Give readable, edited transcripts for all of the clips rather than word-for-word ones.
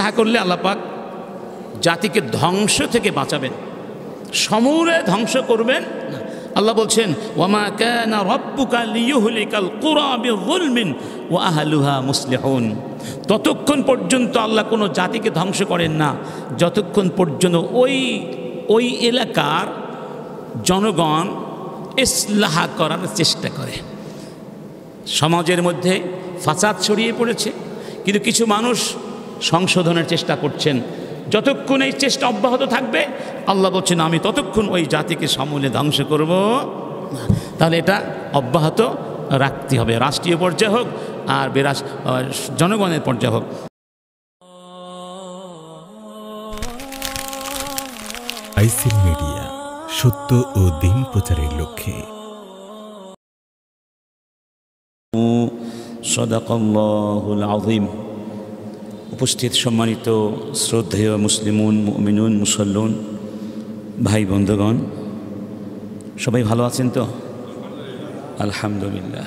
ইসলাহ করলে আল্লাহ পাক জাতিকে ধ্বংস থেকে বাঁচাবেন, সমূলে ধ্বংস করবেন না। আল্লাহ বলছেন ওয়ামা কানা রাব্বুকা লিয়ুহলিকাল কুরা বিযুলমিন ওয়া আহলুহা মুসলিহুন। ততক্ষণ পর্যন্ত আল্লাহ কোনো জাতিকে ধ্বংস করেন না যতক্ষণ পর্যন্ত ওই এলাকার জনগণ ইসলাহ করার চেষ্টা করে। সমাজের মধ্যে ফাসাদ ছড়িয়ে পড়েছে, কিন্তু কিছু মানুষ সংশোধনের চেষ্টা করছেন। যতক্ষণ এই চেষ্টা অব্যাহত থাকবে আল্লাহ বলছেন আমি ততক্ষণ ওই জাতিকে সমূলে ধ্বংস করব না। তাহলে এটা অব্যাহত রাখতে হবে, রাষ্ট্রীয় পর্যায়ে হোক আর জনগণের পর্যায়ে হোক। আইসিল মিডিয়া, সত্য ও দিন প্রচারের লক্ষ্যে। সাদাকাল্লাহুল আযীম। উপস্থিত সম্মানিত শ্রদ্ধেয় মুসলিমুন মুমিনুন মুসল্লুন ভাই বন্ধুগণ, সবাই ভালো আছেন তো? আলহামদুলিল্লাহ।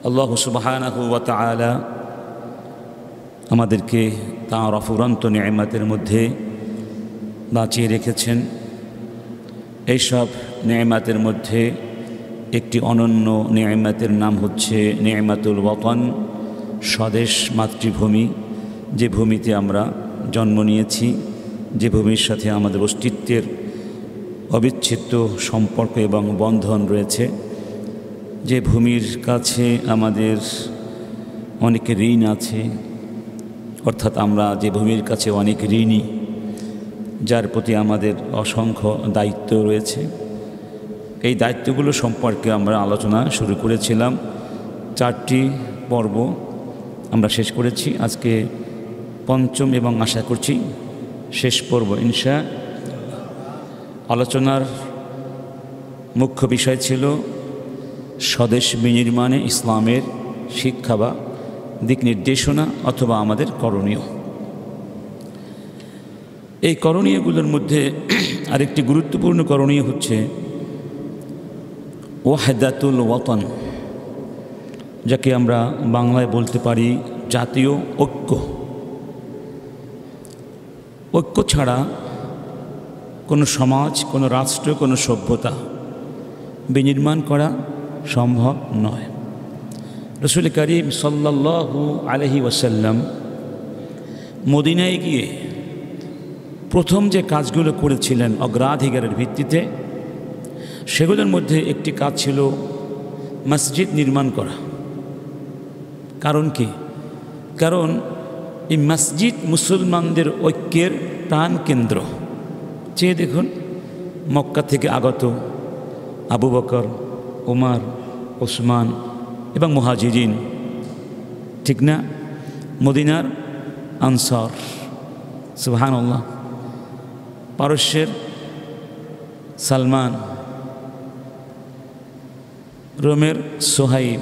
আল্লাহ সুবহানাহু ওয়া তাআলা আমাদেরকে তাঁর অফুরন্ত নেয়ামতের মধ্যে বাঁচিয়ে রেখেছেন। এইসব নেয়ামতের মধ্যে একটি অনন্য নেয়ামতের নাম হচ্ছে নেয়ামতুল ওয়াতন, স্বদেশ মাতৃভূমি। যে ভূমিতে আমরা জন্ম নিয়েছি, যে ভূমির সাথে আমাদের অস্তিত্বের অবিচ্ছেদ্য সম্পর্ক এবং বন্ধন রয়েছে, যে ভূমির কাছে আমাদের অনেক ঋণ আছে, অর্থাৎ আমরা যে ভূমির কাছে অনেক ঋণী, যার প্রতি আমাদের অসংখ্য দায়িত্ব রয়েছে। এই দায়িত্বগুলো সম্পর্কে আমরা আলোচনা শুরু করেছিলাম। 4টি পর্ব আমরা শেষ করেছি। আজকে পঞ্চম এবং আশা করছি শেষ পর্ব ইনশাআল্লাহ। আলোচনার মুখ্য বিষয় ছিল স্বদেশ বিনির্মাণে ইসলামের শিক্ষা বা দিক নির্দেশনা অথবা আমাদের করণীয়। এই করণীয়গুলোর মধ্যে আরেকটি গুরুত্বপূর্ণ করণীয় হচ্ছে ওয়াহদাতুল ওয়াতন, যাকে আমরা বাংলায় বলতে পারি জাতীয় ঐক্য। ঐক্য ছাড়া কোনো সমাজ, কোনো রাষ্ট্র, কোনো সভ্যতা বিনির্মাণ করা সম্ভব নয়। রাসূল করিম সাল্লাল্লাহু আলাইহি ওয়াসাল্লাম মদিনায় গিয়ে প্রথম যে কাজগুলো করেছিলেন অগ্রাধিকারের ভিত্তিতে, সেগুলোর মধ্যে একটি কাজ ছিল মসজিদ নির্মাণ করা। কারণ কি? কারণ এই মসজিদ মুসলমানদের ঐক্যের প্রাণ কেন্দ্র। চেয়ে দেখুন, মক্কা থেকে আগত আবু বকর, ওমর, ওসমান এবং মুহাজিরিন, ঠিক না? মদিনার আনসার, সুবহানাল্লাহ। পারস্যের সালমান, রোমের সোহাইব,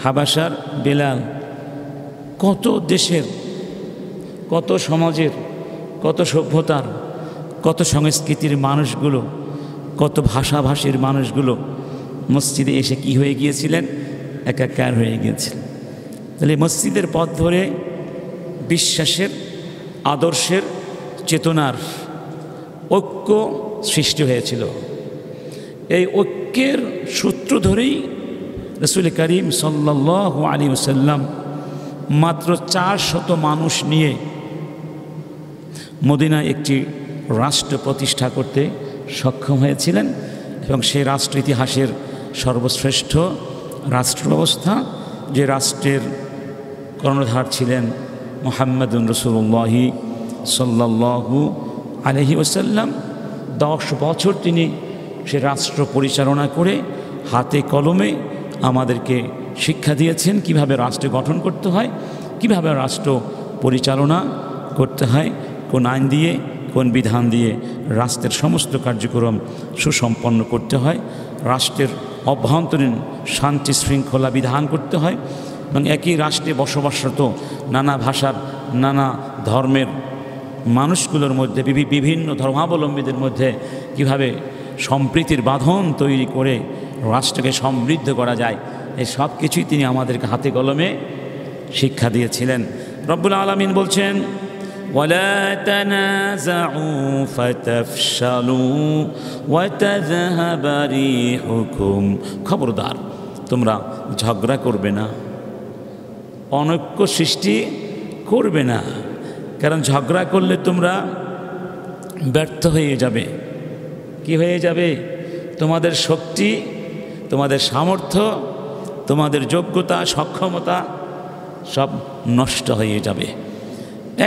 হাবাসার বেলাল, কত দেশের, কত সমাজের, কত সভ্যতার, কত সংস্কৃতির মানুষগুলো, কত ভাষাভাষীর মানুষগুলো মসজিদে এসে কি হয়ে গিয়েছিলেন? একাকার হয়ে গিয়েছিলেন। তাহলে মসজিদের পথ ধরে বিশ্বাসের, আদর্শের, চেতনার ঐক্য সৃষ্টি হয়েছিল। এই ঐক্যের সূত্র ধরেই রাসূল করিম সাল্লাল্লাহু আলাইহি ওয়াসাল্লাম মাত্র 400 মানুষ নিয়ে মদিনায় একটি রাষ্ট্র প্রতিষ্ঠা করতে সক্ষম হয়েছিলেন। এবং সেই রাষ্ট্র ইতিহাসের সর্বশ্রেষ্ঠ রাষ্ট্র ব্যবস্থা, যে রাষ্ট্রের কর্ণধার ছিলেন মুহাম্মাদুর রাসূলুল্লাহ সাল্লাল্লাহু আলাইহি ওয়াসাল্লাম। 10 বছর তিনি সে রাষ্ট্র পরিচালনা করে হাতে কলমে আমাদেরকে শিক্ষা দিয়েছেন কিভাবে রাষ্ট্র গঠন করতে হয়, কিভাবে রাষ্ট্র পরিচালনা করতে হয়, কোন আইন দিয়ে, কোন বিধান দিয়ে রাষ্ট্রের সমস্ত কার্যক্রম সুসম্পন্ন করতে হয়, রাষ্ট্রের অভ্যন্তরীণ শান্তি শৃঙ্খলা বিধান করতে হয়, এবং একই রাষ্ট্রে বসবাসরত নানা ভাষার, নানা ধর্মের মানুষগুলোর মধ্যে, বিভিন্ন ধর্মাবলম্বীদের মধ্যে কিভাবে সম্প্রীতির বাঁধন তৈরি করে রাষ্ট্রকে সমৃদ্ধ করা যায়, এই সব কিছুই তিনি আমাদেরকে হাতে কলমে শিক্ষা দিয়েছিলেন। রব্বুল আলামিন বলছেন ওয়ালা তানাযাউ ফাতাফশালু ওয়া তাযহাবা রিহুকুম, খবরদার তোমরা ঝগড়া করবে না, অনৈক্য সৃষ্টি করবে না, কারণ ঝগড়া করলে তোমরা ব্যর্থ হয়ে যাবে। কি হয়ে যাবে? তোমাদের শক্তি, তোমাদের সামর্থ্য, তোমাদের যোগ্যতা, সক্ষমতা সব নষ্ট হয়ে যাবে।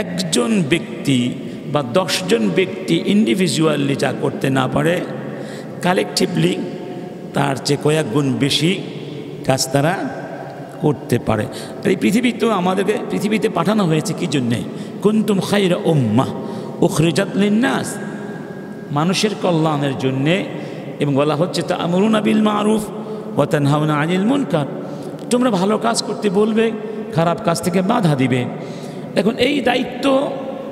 একজন ব্যক্তি বা 10 জন ব্যক্তি ইন্ডিভিজুয়ালি যা করতে না পারে, কালেকটিভলি তার চেয়ে কয়েক গুণ বেশি কাজ তারা করতে পারে। আর এই পৃথিবী তো আমাদেরকে পৃথিবীতে পাঠানো হয়েছে কি জন্যে? কুনতুম খায়রা উম্মাহ উখরিজাত লিন্নাস, মানুষের কল্যাণের জন্যে। এবং বলা হচ্ছে তা'মুরুনা বিল মা'রুফ ওয়া তানহাউনা আনিল মুনকার, তোমরা ভালো কাজ করতে বলবে, খারাপ কাজ থেকে বাধা দিবে। এখন এই দায়িত্ব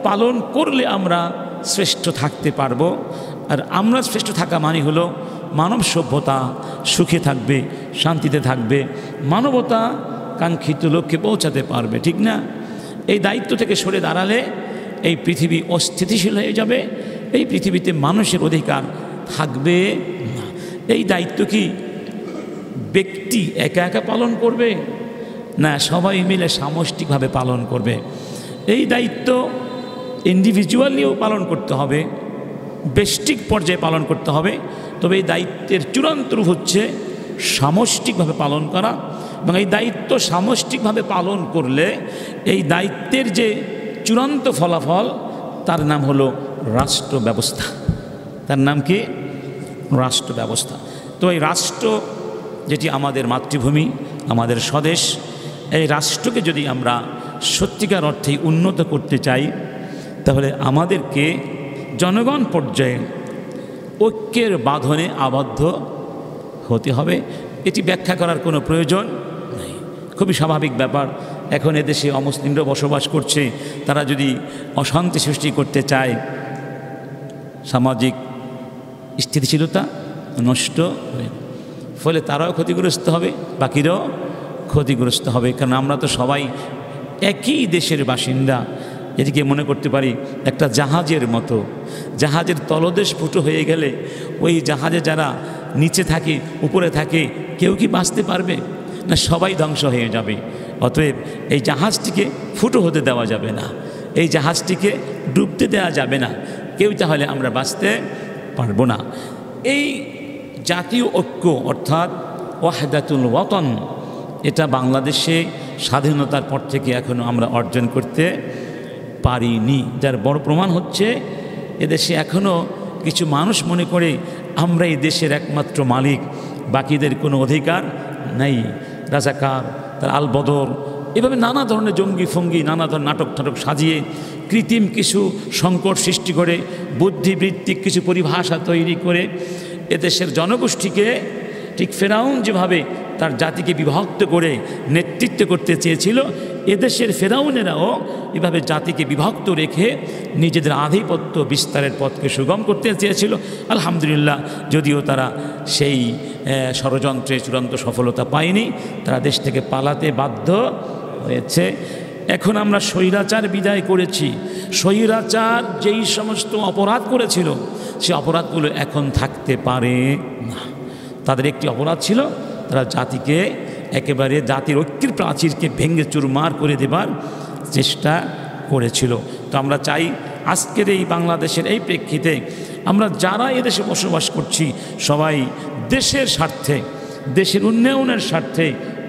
পালন করলে আমরা শ্রেষ্ঠ থাকতে পারবো। আর আমরা শ্রেষ্ঠ থাকা মানে হলো মানব সভ্যতা সুখে থাকবে, শান্তিতে থাকবে, মানবতা কাঙ্ক্ষিত লক্ষ্যে পৌঁছাতে পারবে, ঠিক না? এই দায়িত্ব থেকে সরে দাঁড়ালে এই পৃথিবী অস্থিতিশীল হয়ে যাবে, এই পৃথিবীতে মানুষের অধিকার থাকবে না। এই দায়িত্ব কি ব্যক্তি একা একা পালন করবে? না, সবাই মিলে সামষ্টিকভাবে পালন করবে। এই দায়িত্ব ইন্ডিভিজুয়ালিও পালন করতে হবে, ব্যষ্টিক পর্যায়ে পালন করতে হবে। তবে এই দায়িত্বের চূড়ান্ত রূপ হচ্ছে সামষ্টিকভাবে পালন করা। এবং এই দায়িত্ব সামষ্টিকভাবে পালন করলে এই দায়িত্বের যে চূড়ান্ত ফলাফল, তার নাম হলো রাষ্ট্র ব্যবস্থা। তার নাম কি? রাষ্ট্র ব্যবস্থা। তো এই রাষ্ট্র যেটি আমাদের মাতৃভূমি, আমাদের স্বদেশ, এই রাষ্ট্রকে যদি আমরা সত্যিকার অর্থেই উন্নত করতে চাই, তাহলে আমাদেরকে জনগণ পর্যায়ে ঐক্যের বাঁধনে আবদ্ধ হতে হবে। এটি ব্যাখ্যা করার কোনো প্রয়োজন নেই, খুবই স্বাভাবিক ব্যাপার। এখন এদেশে অমুসলিমরা বসবাস করছে, তারা যদি অশান্তি সৃষ্টি করতে চায়, সামাজিক স্থিতিশীলতা নষ্ট হবে, ফলে তারাও ক্ষতিগ্রস্ত হবে, বাকিরাও ক্ষতিগ্রস্ত হবে। কারণ আমরা তো সবাই একই দেশের বাসিন্দা। এদিকে মনে করতে পারি একটা জাহাজের মতো, জাহাজের তলদেশ ফুটো হয়ে গেলে ওই জাহাজে যারা নিচে থাকে, উপরে থাকে, কেউ কি বাঁচতে পারবে না? সবাই ধ্বংস হয়ে যাবে। অতএব এই জাহাজটিকে ফুটো হতে দেওয়া যাবে না, এই জাহাজটিকে ডুবতে দেওয়া যাবে না, কেউ তাহলে আমরা বাঁচতে পারবো না। এই জাতীয় ঐক্য অর্থাৎ ওয়াহদাতুল ওয়াতন, এটা বাংলাদেশে স্বাধীনতার পর থেকে এখনও আমরা অর্জন করতে পারিনি। যার বড় প্রমাণ হচ্ছে এদেশে এখনও কিছু মানুষ মনে করে আমরা এই দেশের একমাত্র মালিক, বাকিদের কোনো অধিকার নেই। রাজাকার, তার আলবদর, এভাবে নানা ধরনের জঙ্গি ফঙ্গি, নানা ধরনের নাটক ঠাটক সাজিয়ে কৃত্রিম কিছু সংকট সৃষ্টি করে, বুদ্ধিবৃত্তিক কিছু পরিভাষা তৈরি করে এদেশের জনগোষ্ঠীকে ঠিক ফেরাউন যেভাবে তার জাতিকে বিভক্ত করে নেতৃত্ব করতে চেয়েছিল, এদেশের ফেরাউনেরাও এভাবে জাতিকে বিভক্ত রেখে নিজেদের আধিপত্য বিস্তারের পথকে সুগম করতে চেয়েছিল। আলহামদুলিল্লাহ, যদিও তারা সেই ষড়যন্ত্রে চূড়ান্ত সফলতা পায়নি, তারা দেশ থেকে পালাতে বাধ্য হয়েছে। এখন আমরা স্বৈরাচার বিদায় করেছি। স্বৈরাচার যেই সমস্ত অপরাধ করেছিল, সে অপরাধগুলো এখন থাকতে পারে না। তাদের একটি অপরাধ ছিল, তারা জাতিকে একেবারে জাতির ঐক্যের প্রাচীরকে ভেঙে চুরমার করে দেবার চেষ্টা করেছিল। তো আমরা চাই আজকের এই বাংলাদেশের এই প্রেক্ষিতে আমরা যারা এদেশে বসবাস করছি, সবাই দেশের স্বার্থে, দেশের উন্নয়নের স্বার্থে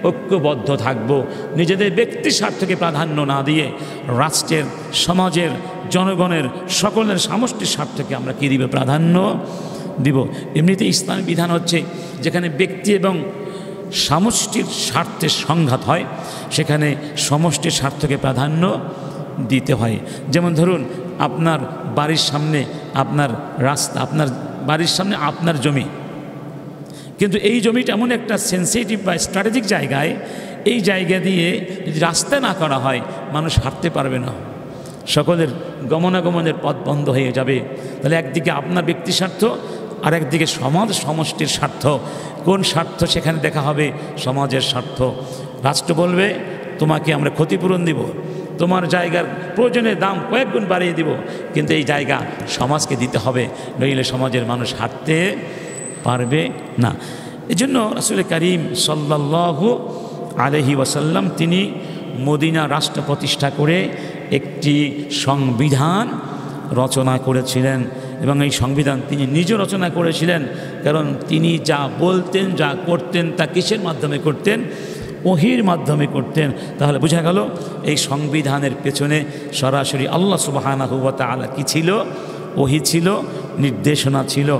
ঐক্যবদ্ধ থাকব। নিজেদের ব্যক্তি স্বার্থকে প্রাধান্য না দিয়ে রাষ্ট্রের, সমাজের, জনগণের, সকলের সমষ্টির স্বার্থকে আমরা কী দিব? প্রাধান্য দিব। এমনিতে ইসলামী বিধান হচ্ছে যেখানে ব্যক্তি এবং সমষ্টির স্বার্থের সংঘাত হয়, সেখানে সমষ্টির স্বার্থকে প্রাধান্য দিতে হয়। যেমন ধরুন, আপনার বাড়ির সামনে আপনার রাস্তা, আপনার বাড়ির সামনে আপনার জমি, কিন্তু এই জমিটা এমন একটা সেন্সিটিভ বা স্ট্র্যাটেজিক জায়গায়, এই জায়গা দিয়ে যদি রাস্তা না করা হয়, মানুষ হাঁটতে পারবে না, সকলের গমনাগমনের পথ বন্ধ হয়ে যাবে। তাহলে একদিকে আপনার ব্যক্তি স্বার্থ, আর একদিকে সমাজ সমষ্টির স্বার্থ। কোন স্বার্থ সেখানে দেখা হবে? সমাজের স্বার্থ। রাষ্ট্র বলবে তোমাকে আমরা ক্ষতিপূরণ দিব, তোমার জায়গার প্রয়োজনে দাম কয়েক গুণ বাড়িয়ে দিব, কিন্তু এই জায়গা সমাজকে দিতে হবে, নইলে সমাজের মানুষ হাঁটতে পারবে না। এজন্য রাসূল করিম সাল্লাল্লাহু আলাইহি ওয়াসাল্লাম তিনি মদিনা রাষ্ট্র প্রতিষ্ঠা করে একটি সংবিধান রচনা করেছিলেন, এবং এই সংবিধান তিনি নিজে রচনা করেছিলেন। কারণ তিনি যা বলতেন, যা করতেন, তা কিসের মাধ্যমে করতেন? ওহির মাধ্যমে করতেন। তাহলে বোঝা গেল এই সংবিধানের পেছনে সরাসরি আল্লাহ সুবহানাহু ওয়া তাআলা কি ছিল? ওহি ছিল, নির্দেশনা ছিল।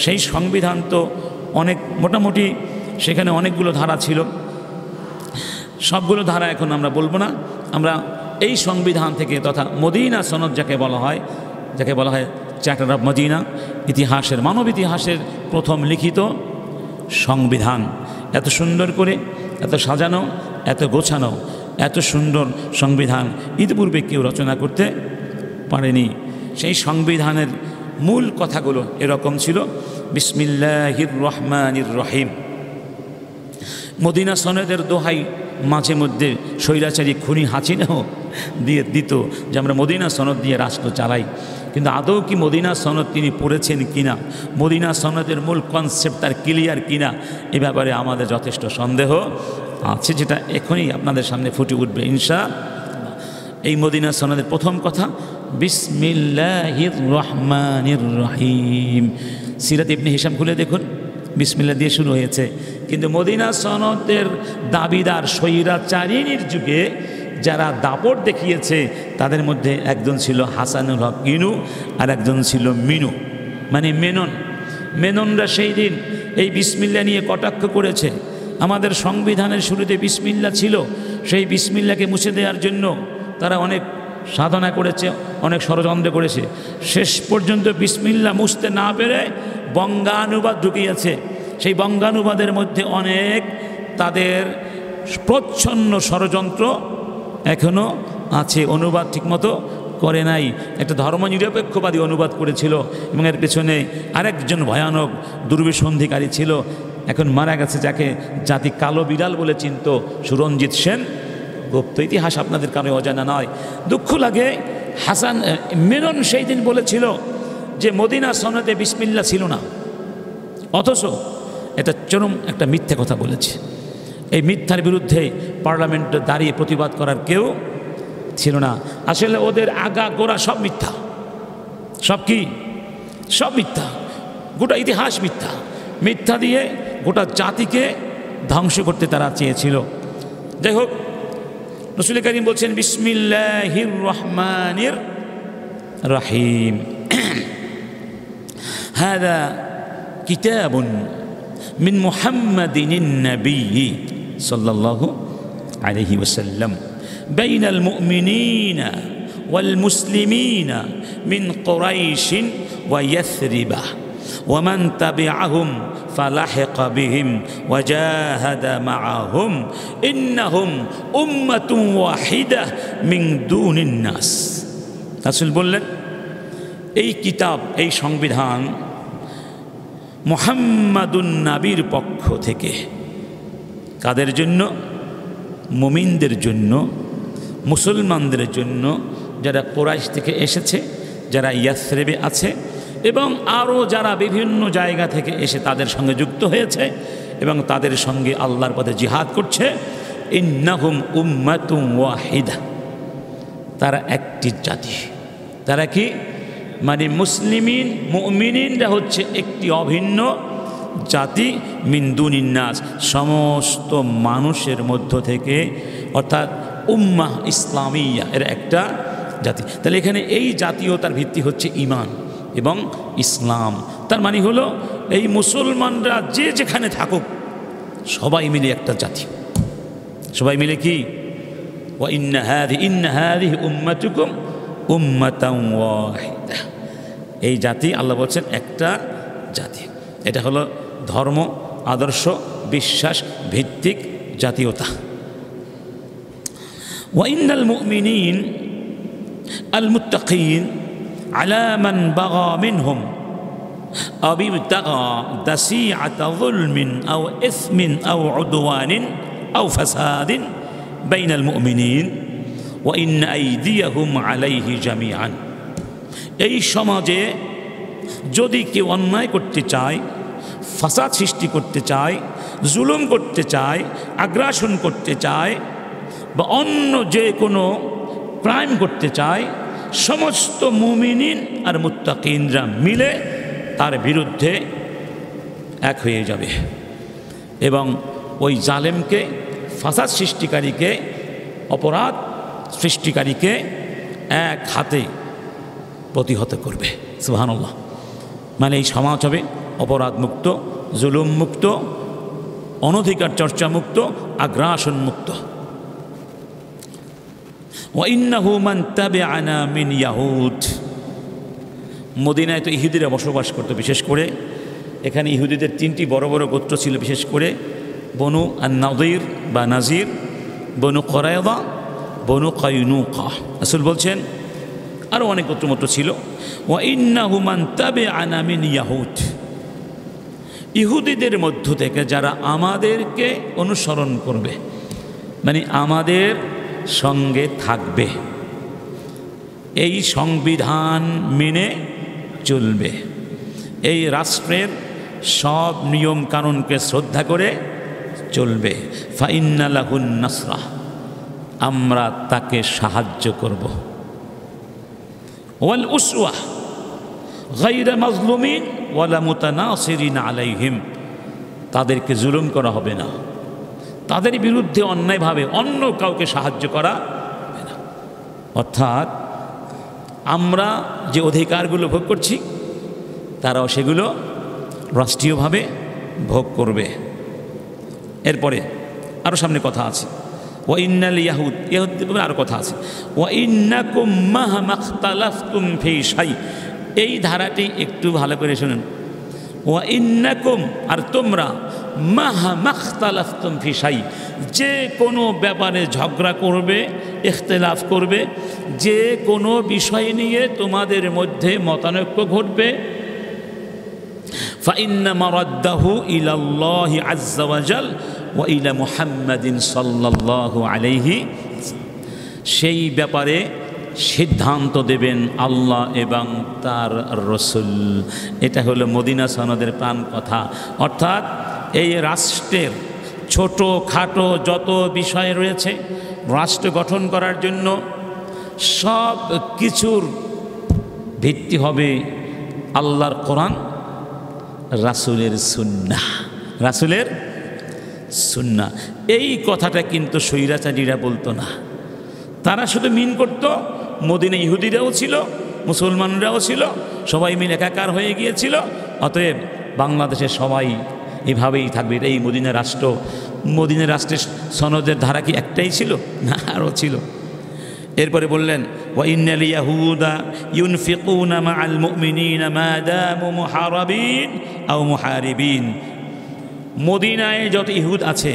সেই সংবিধান তো অনেক, মোটামুটি সেখানে অনেকগুলো ধারা ছিল। সবগুলো ধারা এখন আমরা বলবো না। আমরা এই সংবিধান থেকে, তথা মদিনা সনদ যাকে বলা হয় চার্টার অফ মদিনা, ইতিহাসের, মানব ইতিহাসের প্রথম লিখিত সংবিধান, এত সুন্দর করে, এত সাজানো, এত গোছানো, এত সুন্দর সংবিধান ইতিপূর্বে কেউ রচনা করতে পারেনি। সেই সংবিধানের মূল কথাগুলো এরকম ছিল: বিসমিল্লাহির রহমানির রহিম। মদিনা সনদের দোহাই মাঝে মধ্যে স্বৈরাচারী খুনি হাসিনাও দিয়ে দিত যে আমরা মদিনা সনদ দিয়ে রাষ্ট্র চালাই, কিন্তু আদৌ কি মদিনা সনদ তিনি পড়েছেন কিনা, মদিনা সনদের মূল কনসেপ্ট তার ক্লিয়ার কিনা, এ ব্যাপারে আমাদের যথেষ্ট সন্দেহ আছে, যেটা এখনই আপনাদের সামনে ফুটে উঠবে ইনশাআল্লাহ। এই মদিনা সনদের প্রথম কথা বিসমিল্লাহির রহমানির রহিম। সিরাত ইবনে হিশাম খুলে দেখুন, বিসমিল্লাহ দিয়ে শুরু হয়েছে। কিন্তু মদিনা সনদের দাবিদার স্বৈরাচারিণীর যুগে যারা দাপট দেখিয়েছে তাদের মধ্যে একজন ছিল হাসানুল হক ইনু, আর একজন ছিল মিনু, মানে মেননরা সেই দিন এই বিসমিল্লাহ নিয়ে কটাক্ষ করেছে। আমাদের সংবিধানের শুরুতে বিসমিল্লাহ ছিল, সেই বিসমিল্লাহকে মুছে দেওয়ার জন্য তারা অনেক সাধনা করেছে, অনেক ষড়যন্ত্র করেছে। শেষ পর্যন্ত বিসমিল্লাহ মুছতে না পেরে বঙ্গানুবাদ ঢুকিয়েছে। সেই বঙ্গানুবাদের মধ্যে অনেক তাদের প্রচ্ছন্ন ষড়যন্ত্র এখনও আছে, অনুবাদ ঠিকমতো করে নাই। একটা ধর্মনিরপেক্ষবাদী অনুবাদ করেছিল, এবং এর পেছনে আরেকজন ভয়ানক দুর্বিসন্ধিকারী ছিল, এখন মারা গেছে, যাকে জাতি কালো বিড়াল বলে চিনত, সুরঞ্জিত সেন গুপ্ত। ইতিহাস আপনাদের কারো অজানা নয়। দুঃখ লাগে, মেনন সেই দিন বলেছিল যে মদিনা সনদে বিসমিল্লাহ ছিল না, অথচ এটা চরম একটা মিথ্যে কথা বলেছে। এই মিথ্যার বিরুদ্ধে পার্লামেন্টে দাঁড়িয়ে প্রতিবাদ করার কেউ ছিল না। আসলে ওদের আগা গোড়া সব মিথ্যা, সব কি? সব মিথ্যা, গোটা ইতিহাস মিথ্যা। মিথ্যা দিয়ে গোটা জাতিকে ধ্বংস করতে তারা চেয়েছিল। যাই হোক, রাসূল করিম বলছেন বিসমিল্লাহির রহমানির রহিম। হাদা কিতাবুন মিন মুহাম্মাদিন নবী সাল্লাল্লাহু আলাইহি ওয়াসাল্লাম বাইনাল মুমিনিনা ওয়াল মুসলিমিনা মিন কুরাইশ ওয়া ইয়াসরিবা ওয়া মান তাবিআহুম فلحق بهم وجاهد معهم إنهم أمة واحدة من دون الناس। রাসূল বললেন এই কিতাব, এই সংবিধান মুহাম্মাদুন নবীর পক্ষ থেকে। কাদের জন্য? মুমিনদের জন্য, মুসলমানদের জন্য, যারা কুরাইশ থেকে এসেছে, যারা ইয়াসরিবে আছে, এবং আরও যারা বিভিন্ন জায়গা থেকে এসে তাদের সঙ্গে যুক্ত হয়েছে এবং তাদের সঙ্গে আল্লাহর পথে জিহাদ করছে। ইন্নাহুম উম্মাতুন ওয়াহিদা, তারা একটি জাতি। তারা কি? মানে মুসলিমিন, মুমিনিনরা হচ্ছে একটি অভিন্ন জাতি। মিন দুনিন নাস, সমস্ত মানুষের মধ্য থেকে, অর্থাৎ উম্মাহ ইসলামিয়া, এর একটা জাতি। তাহলে এখানে এই জাতীয়তার ভিত্তি হচ্ছে ঈমান এবং ইসলাম। তার মানে হলো এই মুসলমানরা যে যেখানে থাকুক সবাই মিলে একটা জাতি, সবাই মিলে কি? ওয়া ইন্না হাযিহি উম্মাতুকুম উম্মাতান ওয়াহিদা। এই জাতি, আল্লাহ বলছেন একটা জাতি। এটা হলো ধর্ম, আদর্শ, বিশ্বাস ভিত্তিক জাতীয়তা। ওয়া ইন্নাল মুমিনিন আল মুত্তাকিন على من بغى منهم أو ابتغى دسيعة ظلم أو إثم أو عدوان أو فساد بين المؤمنين ওয়া ইন্না আইদিয়াহুম আলাইহি জামিআন। এই সমাজে যদি কেউ অন্যায় করতে চায়, ফাসাদ সৃষ্টি করতে চায়, জুলুম করতে চায়, আগ্রাসন করতে চায় বা অন্য যে কোনো ক্রাইম করতে চায়, সমস্ত মুমিনিন আর মুত্তাকিনরা মিলে তার বিরুদ্ধে এক হয়ে যাবে এবং ওই জালেমকে, ফাসাদ সৃষ্টিকারীকে, অপরাধ সৃষ্টিকারীকে এক হাতে প্রতিহত করবে। সুবহানাল্লাহ। মানে এই সমাজ হবে অপরাধ মুক্ত, জুলুম মুক্ত, অনধিকার চর্চা মুক্ত, আগ্রাসন মুক্ত। ওয়া ইন্নাহু মান তাবিআনা মিন ইয়াহুদ। মদিনায় তো ইহুদিরা বসবাস করত, বিশেষ করে এখানে ইহুদিদের 3টি বড় বড় গোত্র ছিল, বিশেষ করে বনু আন-নাযির বা নাজির, বনু কুরায়যা, বনু কায়নুকা। রাসূল বলছেন আরও অনেক গোত্রমত্র ছিল। ওয়া ইন্নাহু মান তাবিআনা মিন ইয়াহুদ। ইহুদিদের মধ্য থেকে যারা আমাদেরকে অনুসরণ করবে, মানে আমাদের সঙ্গে থাকবে, এই সংবিধান মেনে চলবে, এই রাষ্ট্রের সব নিয়ম কানুনকে শ্রদ্ধা করে চলবে, ফাইন্না লাহুন নাসরা, আমরা তাকে সাহায্য করব। ওয়াল উসওয়া গায়রা মাজলুমিন ওয়ালা মুতানাসিরিন আলাইহিম, তাদেরকে জুলুম করা হবে না, তাদের বিরুদ্ধে অন্যায়ভাবে অন্য কাউকে সাহায্য করা হবে না। অর্থাৎ আমরা যে অধিকারগুলো ভোগ করছি তারাও সেগুলো রাষ্ট্রীয়ভাবে ভোগ করবে। এরপরে আরও সামনে কথা আছে, ওয়া ইন্নাল ইয়াহুদ, ইয়াহুদ আরও কথা আছে, ওয়া ইন্নাকুম মাহমা ইখতালাফতুম ফি শাই। এই ধারাটি একটু ভালো করে শুনুন। ওয়া ইন্নাকুম, আর তোমরা, মাহমা ইখতালাফতুম ফি শাই, যে কোনো ব্যাপারে ঝগড়া করবে, ইখতিলাফ করবে, যে কোনো বিষয় নিয়ে তোমাদের মধ্যে মতানৈক্য ঘটবে, ফাইন্না মারাদ্দাহু ইলাল্লাহি আযজা ওয়া জাল ওয়া ইলা মুহাম্মাদিন সাল্লাল্লাহু আলাইহি, সেই ব্যাপারে সিদ্ধান্ত দেবেন আল্লাহ এবং তার রসুল। এটা হলো মদিনা সনদের প্রাণ কথা। অর্থাৎ এই রাষ্ট্রের ছোট খাটো যত বিষয় রয়েছে রাষ্ট্র গঠন করার জন্য, সব কিছুর ভিত্তি হবে আল্লাহর কোরআন, রাসূলের সুন্নাহ, রাসূলের সুন্নাহ। এই কথাটা কিন্তু স্বৈরাচারীরা বলতো না, তারা শুধু মিন করত মদিনা ইহুদিরাও ছিল, মুসলমানরাও ছিল, সবাই মিলে একাকার হয়ে গিয়েছিল, অতএব বাংলাদেশের সবাই এভাবেই থাকবে। এই মদিনা রাষ্ট্র, মদিনা রাষ্ট্রের সনদের ধারা কি একটাই ছিল? না, আরও ছিল। এরপরে বললেন, ওয়া ইন্নাল ইয়াহুদা ইউনফিকুনা মাআল মুমিনিনা মা দামু মুহারাবিন আও মুহারিবিন। মদিনায় যত ইহুদ আছে,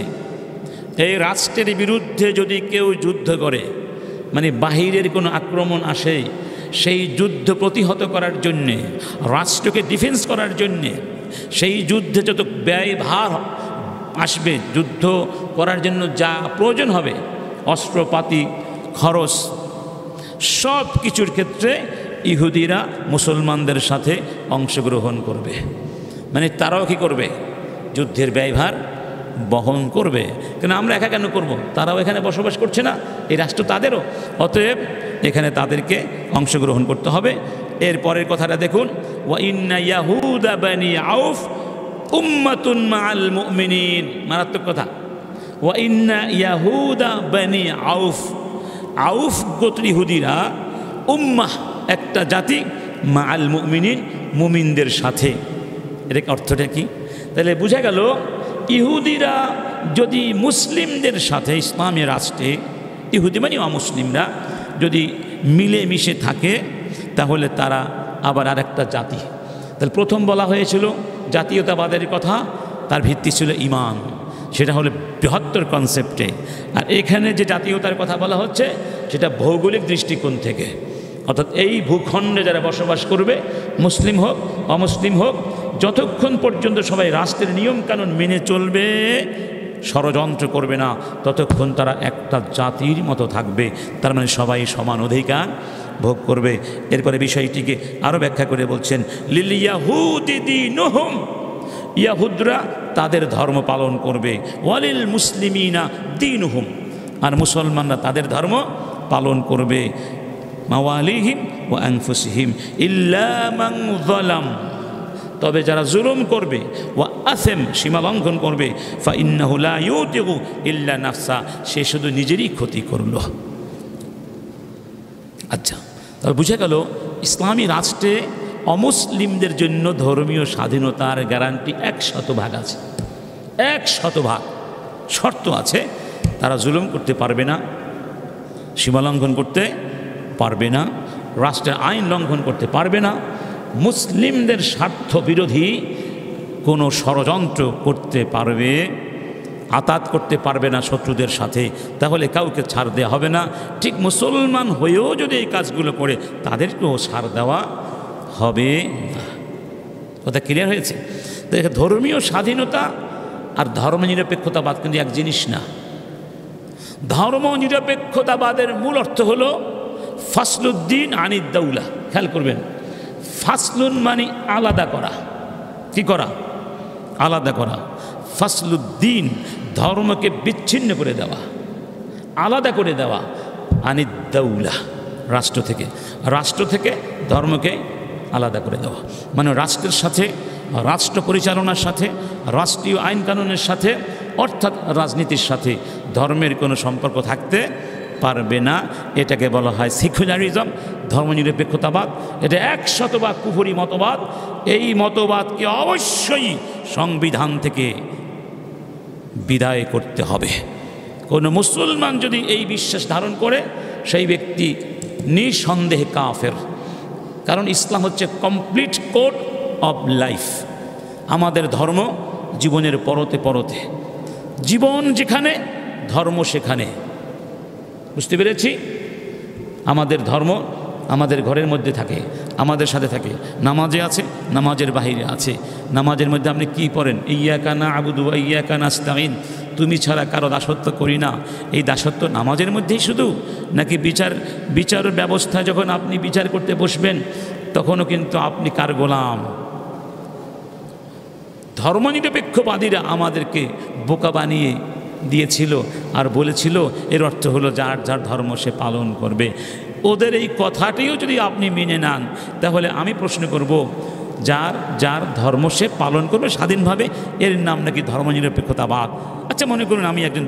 এই রাষ্ট্রের বিরুদ্ধে যদি কেউ যুদ্ধ করে, মানে বাহিরের কোনো আক্রমণ আসে, সেই যুদ্ধ প্রতিহত করার জন্যে, রাষ্ট্রকে ডিফেন্স করার জন্যে, সেই যুদ্ধে যত ব্যয়ভার আসবে, যুদ্ধ করার জন্য যা প্রয়োজন হবে, অস্ত্রপাতি, খরচ, সব কিছুর ক্ষেত্রে ইহুদিরা মুসলমানদের সাথে অংশগ্রহণ করবে। মানে তারাও কি করবে? যুদ্ধের ব্যয়ভার বহন করবে। কেন আমরা একা কেন করব? তারাও এখানে বসবাস করছে না, এই রাষ্ট্র তাদেরও, অতএব এখানে তাদেরকে অংশগ্রহণ করতে হবে। এর পরের কথাটা দেখুন, ওয়া ইন্না ইয়াহুদা বানি আউফ উম্মাতুন মাআল মুমিনিন। মারাত্মক কথা। ওয়া ইন্না ইয়াহুদা বানি আউফ, আউফ গোত্র ইহুদিরা, উম্মাহ একটা জাতি, মাআল মুমিনিন মুমিনদের সাথে। এর অর্থটা কি? তাহলে বোঝা গেল ইহুদিরা যদি মুসলিমদের সাথে, ইসলামী রাষ্ট্রে ইহুদি মানে অমুসলিমরা যদি মিলেমিশে থাকে, তাহলে তারা আবার আরেকটা জাতি। তাহলে প্রথম বলা হয়েছিল জাতীয়তাবাদের কথা, তার ভিত্তি ছিল ঈমান, সেটা হলো বৃহত্তর কনসেপ্টে। আর এখানে যে জাতীয়তার কথা বলা হচ্ছে সেটা ভৌগোলিক দৃষ্টিকোণ থেকে, অর্থাৎ এই ভূখণ্ডে যারা বসবাস করবে, মুসলিম হোক অমুসলিম হোক, যতক্ষণ পর্যন্ত সবাই রাষ্ট্রের নিয়মকানুন মেনে চলবে, ষড়যন্ত্র করবে না ততক্ষণ তারা একটা জাতির মতো থাকবে, তার মানে সবাই সমান অধিকার ভোগ করবে। এরপরে বিষয়টিকে আরও ব্যাখ্যা করে বলছেন, লিল ইয়াহুদি দীনুহুম, ইয়াহুদরা তাদের ধর্ম পালন করবে, ওয়ালিল মুসলিমিনা দীনুহুম, আর মুসলমানরা তাদের ধর্ম পালন করবে, মাওয়ালিহিম ওয়া আনফুসিহিম ইল্লা মান যালাম, তবে যারা জুলুম করবে, ওয়া আসেম সীমা লঙ্ঘন করবে, ফা ইন্নাহু লা ইউতিগু ইল্লা নাফসা, সে শুধু নিজেরই ক্ষতি করল। আচ্ছা, তবে বুঝা গেল ইসলামী রাষ্ট্রে অমুসলিমদের জন্য ধর্মীয় স্বাধীনতার গ্যারান্টি 100% আছে, 100%। শর্ত আছে, তারা জুলুম করতে পারবে না, সীমা লঙ্ঘন করতে পারবে না, রাষ্ট্রের আইন লঙ্ঘন করতে পারবে না, মুসলিমদের স্বার্থ বিরোধী কোনো ষড়যন্ত্র করতে পারবে, আতাত করতে পারবে না শত্রুদের সাথে, তাহলে কাউকে ছাড় দেওয়া হবে না। ঠিক মুসলমান হয়েও যদি এই কাজগুলো করে তাদেরকেও ছাড় দেওয়া হবে না। কথা ক্লিয়ার হয়েছে? দেখে ধর্মীয় স্বাধীনতা আর ধর্মনিরপেক্ষতাবাদ কিন্তু এক জিনিস না। ধর্মনিরপেক্ষতাবাদের মূল অর্থ হলো ফাসলুদ্দিন আনিদ্দাউলা। খেয়াল করবেন, ফাসলুন মানে আলাদা করা। কি করা? আলাদা করা। ফাসলুদ্দিন ধর্মকে বিচ্ছিন্ন করে দেওয়া, আলাদা করে দেওয়া। আনিদ্দাউলা রাষ্ট্র থেকে, রাষ্ট্র থেকে ধর্মকে আলাদা করে দেওয়া, মানে রাষ্ট্রের সাথে, রাষ্ট্র পরিচালনার সাথে, রাষ্ট্রীয় আইন কানুনের সাথে, অর্থাৎ রাজনীতির সাথে ধর্মের কোনো সম্পর্ক থাকতে পারবে না। এটাকে বলা হয় সেকুলারিজম, ধর্মনিরপেক্ষতাবাদ। এটা 100% কুফরি মতবাদ। এই মতবাদকে অবশ্যই সংবিধান থেকে বিদায় করতে হবে। কোনো মুসলমান যদি এই বিশ্বাস ধারণ করে, সেই ব্যক্তি নিঃসন্দেহে কাফের। কারণ ইসলাম হচ্ছে কমপ্লিট কোড অফ লাইফ। আমাদের ধর্ম জীবনের পরতে পরতে, জীবন যেখানে ধর্ম সেখানে। বুঝতে পেরেছি? আমাদের ধর্ম আমাদের ঘরের মধ্যে থাকে, আমাদের সাথে থাকে। নামাজে আছে, নামাজের বাহিরে আছে। নামাজের মধ্যে আপনি কি পড়েন? ইয়্যাকা না'বুদু ওয়া ইয়্যাকা নাস্তাঈন, তুমি ছাড়া কারো দাসত্ব করি না। এই দাসত্ব নামাজের মধ্যেই শুধু, নাকি বিচার ব্যবস্থা যখন আপনি বিচার করতে বসবেন তখনও কিন্তু আপনি কার গোলাম? ধর্মনিরপেক্ষবাদীরা আমাদেরকে বোকা বানিয়ে দিয়েছিল আর বলেছিল এর অর্থ হলো যার যার ধর্ম সে পালন করবে। ওদের এই কথাটিও যদি আপনি মেনে নেন, তাহলে আমি প্রশ্ন করব, যার যার ধর্ম সে পালন করবে স্বাধীনভাবে, এর নাম নাকি ধর্মনিরপেক্ষতাবাদ? আচ্ছা, মনে করুন আমি একজন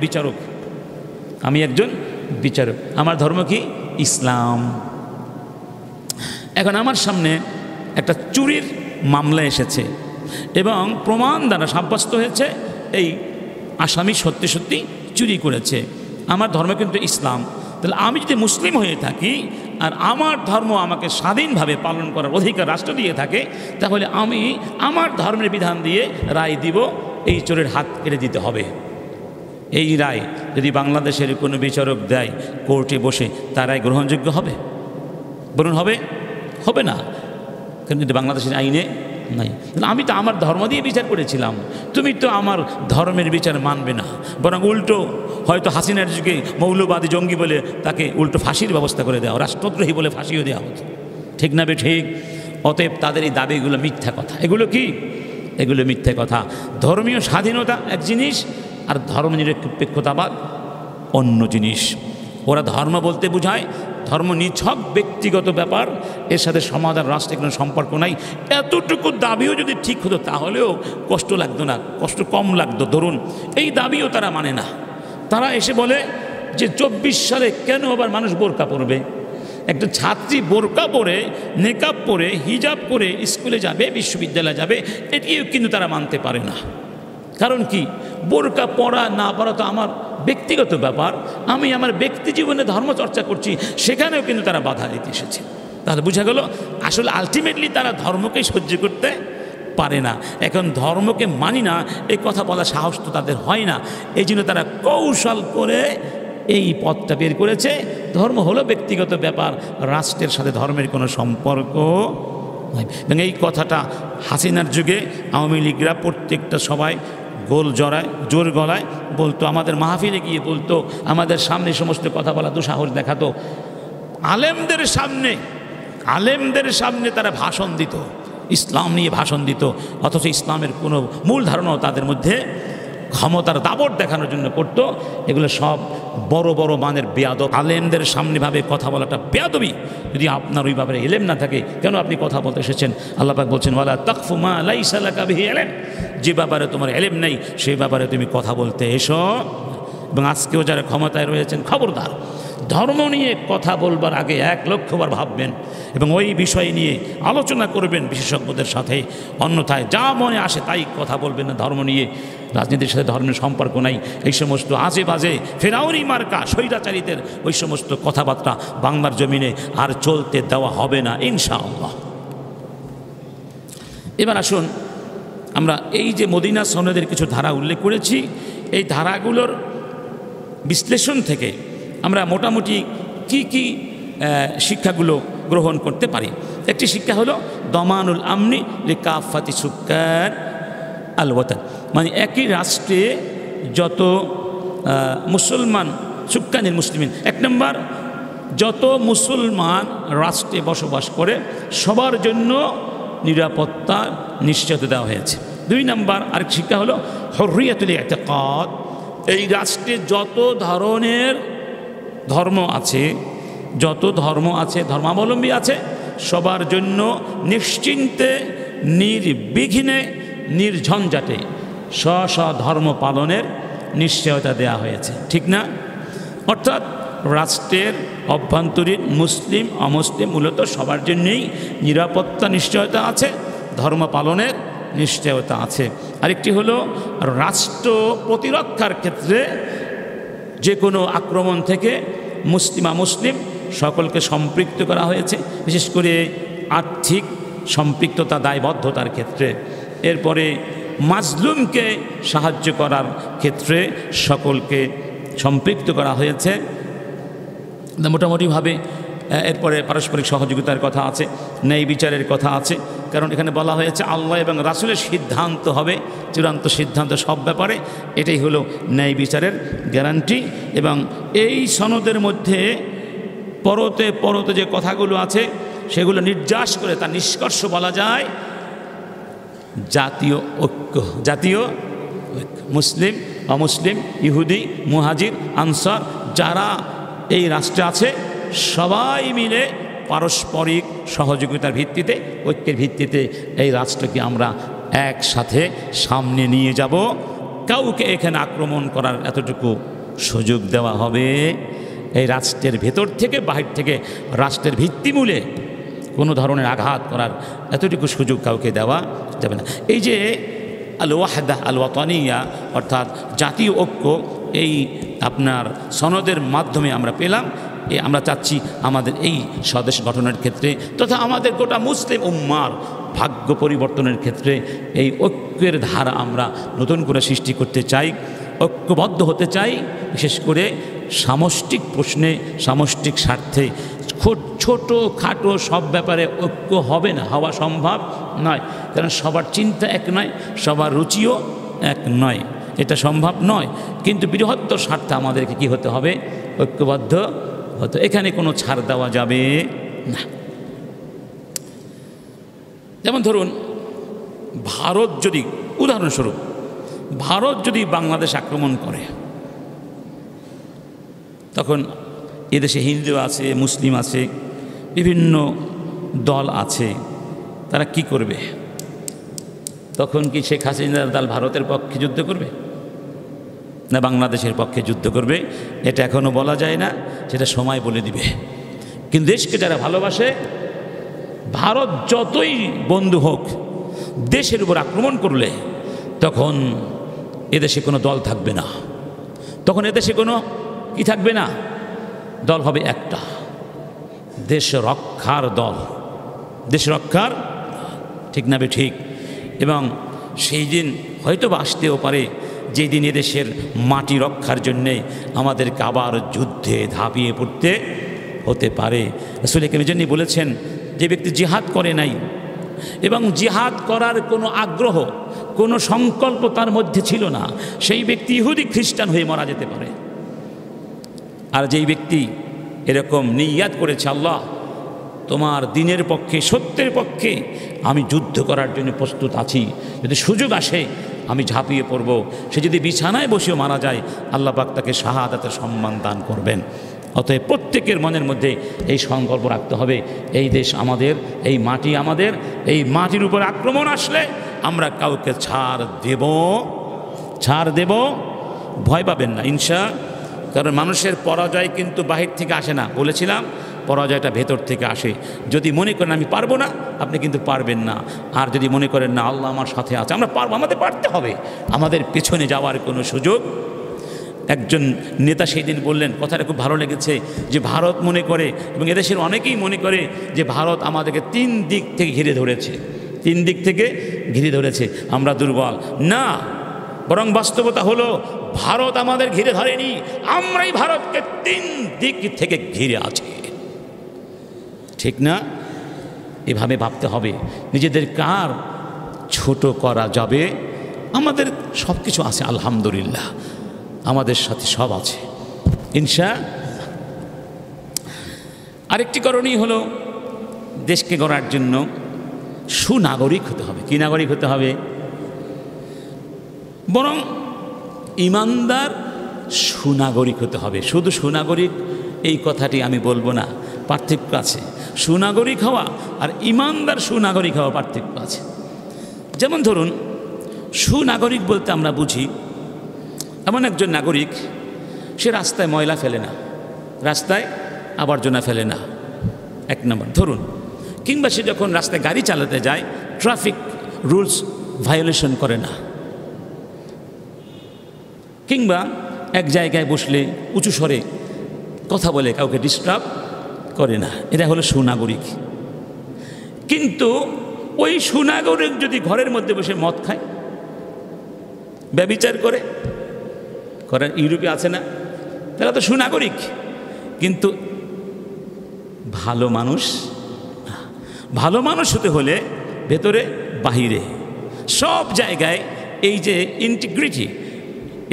বিচারক, আমার ধর্ম কি? ইসলাম। এখন আমার সামনে একটা চুরির মামলা এসেছে এবং প্রমাণ দ্বারা সাব্যস্ত হয়েছে এই আসামি সত্যি সত্যি চুরি করেছে। আমার ধর্ম কিন্তু ইসলাম। তাহলে আমি যদি মুসলিম হয়ে থাকি আর আমার ধর্ম আমাকে স্বাধীনভাবে পালন করার অধিকার রাষ্ট্র দিয়ে থাকে, তাহলে আমি আমার ধর্মের বিধান দিয়ে রায় দিব, এই চোরের হাত কেটে দিতে হবে। এই রায় যদি বাংলাদেশের কোনো বিচারক দেয় কোর্টে বসে, তার রায় গ্রহণযোগ্য হবে? বলুন হবে? হবে না। কিন্তু বাংলাদেশের আইনে নাই। আমি তো আমার ধর্ম দিয়ে বিচার করেছিলাম, তুমি তো আমার ধর্মের বিচার মানবে না, বরং উল্টো হয়তো হাসিনার যুগে মৌলবাদী জঙ্গি বলে তাকে উল্টো ফাঁসির ব্যবস্থা করে দেওয়া, রাষ্ট্রদ্রোহী বলে ফাঁসিও দেওয়া হতো। ঠিক না বে ঠিক? অতএব তাদের এই দাবিগুলো মিথ্যা কথা। এগুলো কি? এগুলো মিথ্যা কথা। ধর্মীয় স্বাধীনতা এক জিনিস আর ধর্মনিরপেক্ষতাবাদ অন্য জিনিস। ওরা ধর্ম বলতে বোঝায় ধর্ম নিছক ব্যক্তিগত ব্যাপার, এর সাথে সমাজ আর রাষ্ট্রের কোনো সম্পর্ক নাই। এতটুকু দাবিও যদি ঠিক হতো তাহলেও কষ্ট লাগতো না, কষ্ট কম লাগতো। ধরুন এই দাবিও তারা মানে না। তারা এসে বলে যে 24 সালে কেন আবার মানুষ বোরকা পরবে? একটা ছাত্রী বোরকা পরে, নেকাব পরে, হিজাব পরে স্কুলে যাবে, বিশ্ববিদ্যালয়ে যাবে, এটিও কিন্তু তারা মানতে পারে না। কারণ কি? বোরকা পরা না পরা তো আমার ব্যক্তিগত ব্যাপার, আমি আমার ব্যক্তি জীবনে ধর্মচর্চা করছি, সেখানেও কিন্তু তারা বাধা দিতে এসেছে। তাহলে বোঝা গেল আসলে আলটিমেটলি তারা ধর্মকেই সহ্য করতে পারে না। এখন ধর্মকে মানি না এই কথা বলা সাহস তো তাদের হয় না। এই জন্য তারা কৌশল করে এই পথটা বের করেছে। ধর্ম হলো ব্যক্তিগত ব্যাপার, রাষ্ট্রের সাথে ধর্মের কোনো সম্পর্ক নাই। এবং এই কথাটা হাসিনার যুগে আওয়ামী লীগরা প্রত্যেকটা সবাই জোর গলায় বলতো, আমাদের মাহফিলে গিয়ে বলতো, আমাদের সামনে সমস্ত কথা বলা দুঃসাহস দেখাতো। আলেমদের সামনে তারা ভাষণ দিত, ইসলাম নিয়ে ভাষণ দিত, অথচ ইসলামের কোনো মূল ধারণাও তাদের মধ্যে ক্ষমতার দাপট দেখানোর জন্য করতো। এগুলো সব বড় বড় মানের বেয়াদব। আলেমদের সামনে ভাবে কথা বলাটা বেয়াদবি। যদি আপনার ওই ব্যাপারে ইলম না থাকে, কেন আপনি কথা বলতে এসেছেন? আল্লাহ পাক বলছেন, ওয়ালা তাকফু মা লাইসা লাকা বিহি ইলম, যে ব্যাপারে তোমার ইলম নেই সেই ব্যাপারে তুমি কথা বলতে এসো। এবং আজকেও যারা ক্ষমতায় রয়েছেন, খবরদার, ধর্ম নিয়ে কথা বলবার আগে 1,00,000 বার ভাববেন এবং ওই বিষয় নিয়ে আলোচনা করবেন বিশেষজ্ঞদের সাথে। অন্যথায় যা মনে আসে তাই কথা বলবেন না। ধর্ম নিয়ে, রাজনীতির সাথে ধর্মের সম্পর্ক নাই। এই সমস্ত আজে বাজে ফেরাউনি মার্কা স্বৈরাচারীদের ওই সমস্ত কথাবার্তা বাংলার জমিনে আর চলতে দেওয়া হবে না ইনশাআল্লাহ। এবার আসুন, আমরা এই যে মদিনা সনদের কিছু ধারা উল্লেখ করেছি, এই ধারাগুলোর বিশ্লেষণ থেকে আমরা মোটামুটি কি শিক্ষাগুলো গ্রহণ করতে পারি। একটি শিক্ষা হলো দমানুল আমনি লিকাফাতি সুক্কান আল ওয়াতান, মানে একই রাষ্ট্রে যত মুসলমান, সুক্কানিল মুসলিমিন, 1 নম্বর, যত মুসলমান রাষ্ট্রে বসবাস করে সবার জন্য নিরাপত্তা নিশ্চিত দেওয়া হয়েছে। 2 নম্বর আরেক শিক্ষা হলো হুররিয়াতুল ইতিকাদ, এই রাষ্ট্রে যত ধরনের ধর্ম আছে, ধর্মাবলম্বী আছে, সবার জন্য নিশ্চিন্তে, নির্বিঘ্নে, নির্ঝঞ্ঝাটে স্ব ধর্ম পালনের নিশ্চয়তা দেয়া হয়েছে, ঠিক না? অর্থাৎ রাষ্ট্রের অভ্যন্তরীণ মুসলিম অমুসলিম মূলত সবার জন্যই নিরাপত্তা নিশ্চয়তা আছে, ধর্ম পালনের নিশ্চয়তা আছে। আরেকটি হলো রাষ্ট্র প্রতিরক্ষার ক্ষেত্রে যে কোনো আক্রমণ থেকে মুসলিম অমুসলিম সকলকে সম্পৃক্ত করা হয়েছে, বিশেষ করে আর্থিক সম্পৃক্ততা দায়বদ্ধতার ক্ষেত্রে। এরপরে মাজলুমকে সাহায্য করার ক্ষেত্রে সকলকে সম্পৃক্ত করা হয়েছে মোটামুটিভাবে। এরপরে পারস্পরিক সহযোগিতার কথা আছে, ন্যায় বিচারের কথা আছে, কারণ এখানে বলা হয়েছে আল্লাহ এবং রাসূলের সিদ্ধান্ত হবে চূড়ান্ত সিদ্ধান্ত সব ব্যাপারে। এটাই হলো ন্যায় বিচারের গ্যারান্টি। এবং এই সনদের মধ্যে পরতে পরতে যে কথাগুলো আছে সেগুলো নির্যাস করে তার নিষ্কর্ষ বলা যায় জাতীয় ঐক্য। মুসলিম অমুসলিম, ইহুদি, মুহাজির, আনসার যারা এই রাষ্ট্রে আছে সবাই মিলে পারস্পরিক সহযোগিতার ভিত্তিতে, ঐক্যের ভিত্তিতে এই রাষ্ট্রকে আমরা একসাথে সামনে নিয়ে যাব। কাউকে এখানে আক্রমণ করার এতটুকু সুযোগ দেওয়া হবে, এই রাষ্ট্রের ভেতর থেকে বাহির থেকে রাষ্ট্রের ভিত্তিমূলে কোনো ধরনের আঘাত করার এতটুকু সুযোগ কাউকে দেওয়া যাবে না। এই যে আল ওয়াহদা আল ওয়াতানিয়া অর্থাৎ জাতীয় ঐক্য, এই আপনার সনদের মাধ্যমে আমরা পেলাম। আমরা চাচ্ছি আমাদের এই স্বদেশ গঠনের ক্ষেত্রে তথা আমাদের গোটা মুসলিম উম্মার ভাগ্য পরিবর্তনের ক্ষেত্রে এই ঐক্যের ধারা আমরা নতুন করে সৃষ্টি করতে চাই, ঐক্যবদ্ধ হতে চাই। বিশেষ করে সামষ্টিক প্রশ্নে, সামষ্টিক স্বার্থে ছোটো খাটো সব ব্যাপারে ঐক্য হবে না, হওয়া সম্ভব নয়, কারণ সবার চিন্তা এক নয়, সবার রুচিও এক নয়, এটা সম্ভব নয়। কিন্তু বৃহত্তর স্বার্থে আমাদেরকে কি হতে হবে? ঐক্যবদ্ধ হতে। এখানে কোনো ছাড় দেওয়া যাবে না। যেমন ধরুন, ভারত যদি, উদাহরণস্বরূপ ভারত যদি বাংলাদেশ আক্রমণ করে, তখন এদেশে হিন্দু আছে, মুসলিম আছে, বিভিন্ন দল আছে, তারা কি করবে? তখন কি শেখ হাসিনার দল ভারতের পক্ষে যুদ্ধ করবে না বাংলাদেশের পক্ষে যুদ্ধ করবে? এটা এখনও বলা যায় না, সেটা সময় বলে দিবে। কিন্তু দেশকে যারা ভালোবাসে, ভারত যতই বন্ধু হোক, দেশের উপর আক্রমণ করলে তখন এদেশে কোনো দল থাকবে না, তখন এদেশে কোনো কি থাকবে না, দল হবে একটা, দেশ রক্ষার দল, দেশ রক্ষার, ঠিক না? ঠিক। এবং সেই দিন হয়তো আসতেও পারে যেদিন এদেশের মাটি রক্ষার জন্যে আমাদেরকে আবার যুদ্ধে ঝাঁপিয়ে পড়তে হতে পারে। রাসূল কারীম জন্য বলেছেন, যে ব্যক্তি জিহাদ করে নাই এবং জিহাদ করার কোনো আগ্রহ, কোনো সংকল্প তার মধ্যে ছিল না, সেই ব্যক্তি ইহুদি খ্রিস্টান হয়ে মারা যেতে পারে। আর যেই ব্যক্তি এরকম নিয়াত করেছে, আল্লাহ তোমার দিনের পক্ষে, সত্যের পক্ষে আমি যুদ্ধ করার জন্য প্রস্তুত আছি, যদি সুযোগ আসে আমি ঝাঁপিয়ে পড়ব, সে যদি বিছানায় বসেও মারা যায় আল্লাহ পাক তাকে শাহাদাতের সম্মান দান করবেন। অতএব প্রত্যেকের মনের মধ্যে এই সংকল্প রাখতে হবে, এই দেশ আমাদের, এই মাটি আমাদের, এই মাটির উপর আক্রমণ আসলে আমরা কাউকে ছাড় দেব, ভয় পাবেন না ইনশা। কারণ মানুষের পরাজয় কিন্তু বাহির থেকে আসে না, বলেছিলাম পরাজয়টা ভেতর থেকে আসে। যদি মনে করেন আমি পারবো না, আপনি কিন্তু পারবেন না। আর যদি মনে করেন না আল্লাহ আমার সাথে আছে, আমরা পারবো, আমাদের পারতে হবে, আমাদের পেছনে যাওয়ার কোনো সুযোগ। একজন নেতা সেই দিন বললেন, কথাটা খুব ভালো লেগেছে, যে ভারত মনে করে এবং এদেশের অনেকেই মনে করে যে ভারত আমাদেরকে 3 দিক থেকে ঘিরে ধরেছে, 3 দিক থেকে ঘিরে ধরেছে, আমরা দুর্বল। না, বরং বাস্তবতা হলো ভারত আমাদের ঘিরে ধরেনি, আমরাই ভারতকে 3 দিক থেকে ঘিরে আছি। ঠিক না? এভাবে ভাবতে হবে, নিজেদের কার ছোট করা যাবে? আমাদের সব কিছু আছে আলহামদুলিল্লাহ, আমাদের সাথে সব আছে ইনশা। আরেকটি করণীয় হলো দেশকে গড়ার জন্য সুনাগরিক হতে হবে। কি নাগরিক হতে হবে? বরং ইমানদার সুনাগরিক হতে হবে। শুধু সুনাগরিক এই কথাটি আমি বলবো না, পার্থক্য আছে। সুনাগরিক হওয়া আর ইমানদার সুনাগরিক হওয়া পার্থক্য আছে। যেমন ধরুন, সুনাগরিক বলতে আমরা বুঝি এমন একজন নাগরিক, সে রাস্তায় ময়লা ফেলে না, রাস্তায় আবর্জনা ফেলে না, 1 নম্বর ধরুন। কিংবা সে যখন রাস্তায় গাড়ি চালাতে যায় ট্রাফিক রুলস ভায়োলেশন করে না, কিংবা এক জায়গায় বসলে উঁচু স্বরে কথা বলে কাউকে ডিস্টার্ব করে না, এটা হলো সুনাগরিক। কিন্তু ওই সুনাগরিক যদি ঘরের মধ্যে বসে মদ খায়, ব্যভিচার করে, ইউরোপে আছে না, তারা তো সুনাগরিক, কিন্তু ভালো মানুষ হতে হলে ভেতরে বাহিরে সব জায়গায় এই যে ইন্টিগ্রিটি,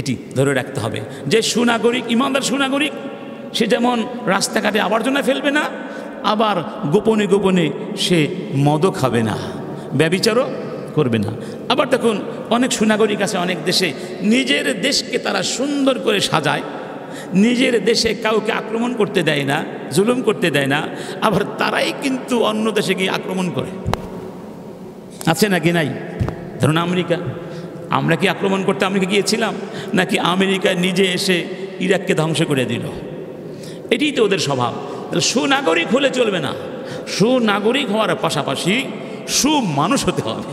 এটি ধরে রাখতে হবে। যে সুনাগরিক, ইমানদার সুনাগরিক, সে যেমন রাস্তাঘাটে আবর্জনা ফেলবে না, আবার গোপনে গোপনে সে মদও খাবে না, ব্যভিচারও করবে না। আবার দেখুন, অনেক সুনাগরিক আছে অনেক দেশে, নিজের দেশকে তারা সুন্দর করে সাজায়, নিজের দেশে কাউকে আক্রমণ করতে দেয় না, জুলুম করতে দেয় না, আবার তারাই কিন্তু অন্য দেশে গিয়ে আক্রমণ করে। আছে নাকি নাই? ধরুন আমেরিকা, আমরা কি আক্রমণ করতে আমেরিকা গিয়েছিলাম, নাকি আমেরিকা নিজে এসে ইরাককে ধ্বংস করে দিল? এটাই তো ওদের স্বভাব। তাহলে সুনাগরিক হলে চলবে না, সুনাগরিক হওয়ার পাশাপাশি সুমানুষ হতে হবে,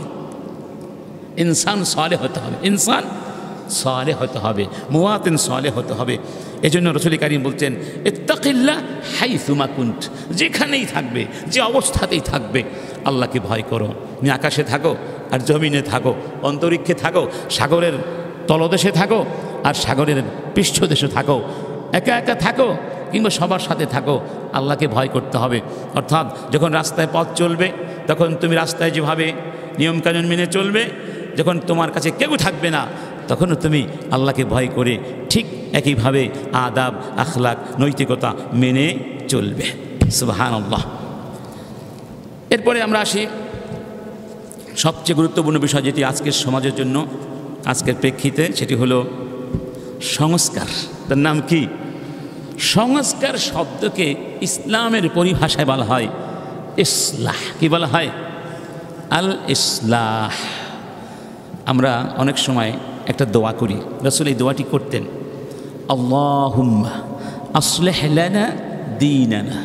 ইনসান সালেহ হতে হবে, ইনসান সালেহ হতে হবে, মুওয়াতিন সালেহ হতে হবে। এজন্য রাসূল কারীম বলছেন, ইত্তাকিল্লাহ হাইসুমা কুন্ত, যেখানেই থাকবে, যে অবস্থাতেই থাকবে আল্লাহকে ভয় করো। তুমি আকাশে থাকো আর জমিনে থাকো, অন্তরিক্ষে থাকো, সাগরের তলদেশে থাকো আর সাগরের পৃষ্ঠদেশে থাকো, একা একা থাকো কিংবা সবার সাথে থাকো, আল্লাহকে ভয় করতে হবে। অর্থাৎ যখন রাস্তায় পথ চলবে তখন তুমি রাস্তায় যেভাবে নিয়মকানুন মেনে চলবে, যখন তোমার কাছে কেউ থাকবে না তখনও তুমি আল্লাহকে ভয় করে ঠিক একইভাবে আদাব, আখলাক, নৈতিকতা মেনে চলবে। সুবহানাল্লাহ। এরপরে আমরা আসি সবচেয়ে গুরুত্বপূর্ণ বিষয়, যেটি আজকের সমাজের জন্য, আজকের প্রেক্ষিতে, সেটি হলো সংস্কার। তার নাম কি? সংস্কার শব্দকে ইসলামের পরিভাষায় বলা হয় ইসলাহ। কি বলা হয়? আল ইসলাহ। আমরা অনেক সময় একটা দোয়া করি, রাসূল এই দোয়াটি করতেন, আল্লাহুম্মা আসলিহ লানা দীনানা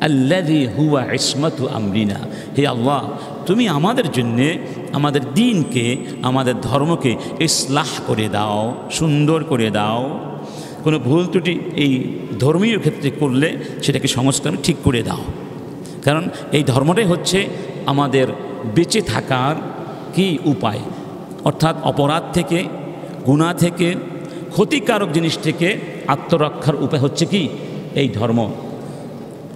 আল্লাযী হুয়া ইসমাতু আমরিনা। হে আল্লাহ, তুমি আমাদের জন্যে আমাদের দ্বীনকে, আমাদের ধর্মকে ইসলাহ করে দাও, সুন্দর করে দাও। কোনো ভুল ত্রুটি এই ধর্মীয় ক্ষেত্রে করলে সেটাকে সংস্কার ঠিক করে দাও। কারণ এই ধর্মটাই হচ্ছে আমাদের বেঁচে থাকার কি উপায়, অর্থাৎ অপরাধ থেকে, গুনাহ থেকে, ক্ষতিকারক জিনিস থেকে আত্মরক্ষার উপায় হচ্ছে কি? এই ধর্ম।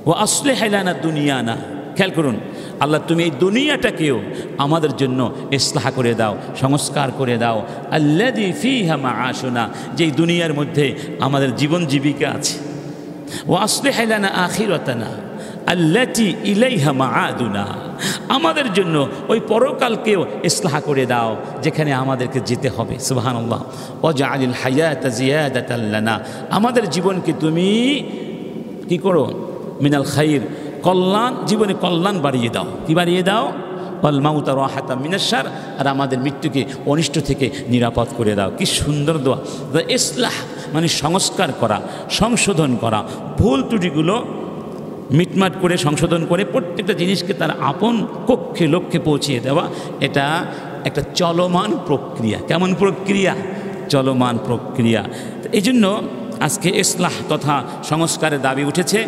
ও আসলিহ লানা দুনিয়ানা। খেয়াল করুন, আল্লাহ তুমি এই দুনিয়াটাকেও আমাদের জন্য ইসলাহ করে দাও, সংস্কার করে দাও। আল্লাযী ফীহা মাআশুনা, যেই দুনিয়ার মধ্যে আমাদের জীবন জীবিকা আছে। ওয়া আসলিহ লানা আখিরাতানা আল্লাতী ইলাইহা মাআদুনা, আমাদের জন্য ওই পরকালকেও ইসলাহ করে দাও যেখানে আমাদেরকে যেতে হবে। সুবহানাল্লাহ। ওয়াজআলিল হায়াতা জিয়াদাতাল লানা, আমাদের জীবনকে তুমি কি করো, মিনাল খাইর, কল্যাণ, জীবনে কল্যাণ বাড়িয়ে দাও। কি বাড়িয়ে দাও? ওয়াল মাউতা রাহাতাম মিনাশ শার, আর আমাদের মৃত্যুকে অনিষ্ট থেকে নিরাপদ করে দাও। কি সুন্দর দোয়া। ইসলাহ মানে সংস্কার করা, সংশোধন করা, ভুল ত্রুটিগুলো মিটমাট করে সংশোধন করে প্রত্যেকটা জিনিসকে তার আপন কক্ষে লক্ষ্যে পৌঁছিয়ে দেওয়া। এটা একটা চলমান প্রক্রিয়া। কেমন প্রক্রিয়া? চলমান প্রক্রিয়া। এই জন্য আজকে ইসলাহ তথা সংস্কারের দাবি উঠেছে।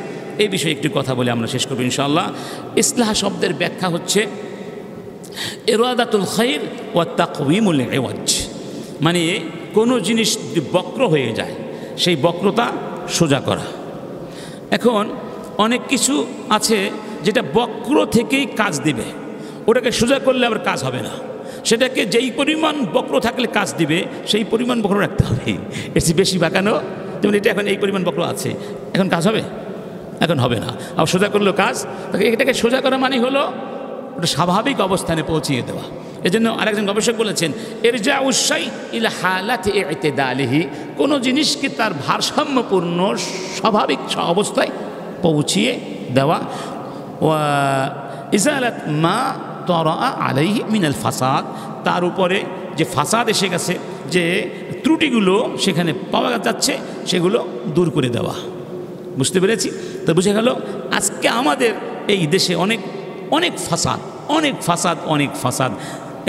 এই বিষয়ে একটু কথা বলে আমরা শেষ করব ইনশাআল্লাহ। ইসলাহ শব্দের ব্যাখ্যা হচ্ছে ইরাদাতুল খাইর ওয়া তাকওয়িমুল ইওয়াজ, মানে কোনো জিনিস যদি বক্র হয়ে যায় সেই বক্রতা সোজা করা। এখন অনেক কিছু আছে যেটা বক্র থেকেই কাজ দিবে, ওটাকে সোজা করলে আবার কাজ হবে না। সেটাকে যেই পরিমাণ বক্র থাকলে কাজ দিবে সেই পরিমাণ বক্র রাখতে হবে। এর চেয়ে বেশি বাঁকানো, যেমন এটা এখন এই পরিমাণ বক্র আছে, এখন কাজ হবে? এখন হবে না। আর সোজা করলেও কাজ, এটাকে সোজা করা মানে হলো ওটা স্বাভাবিক অবস্থানে পৌঁছিয়ে দেওয়া। এজন্য আরেকজন গবেষক বলেছেন, ইরজাউ শাই ইলা হালাতি ইতিদালিহি, কোনো জিনিসকে তার ভারসাম্যপূর্ণ স্বাভাবিক অবস্থায় পৌঁছিয়ে দেওয়া। ওয়া ইজালাত মা তারা আলাইহি মিনাল ফাসাদ, তার উপরে যে ফাসাদ এসে গেছে, যে ত্রুটিগুলো সেখানে পাওয়া যাচ্ছে সেগুলো দূর করে দেওয়া। বুঝতে পেরেছি তো? বুঝে গেল আজকে আমাদের এই দেশে অনেক অনেক ফাসাদ, অনেক ফাসাদ, অনেক ফাসাদ।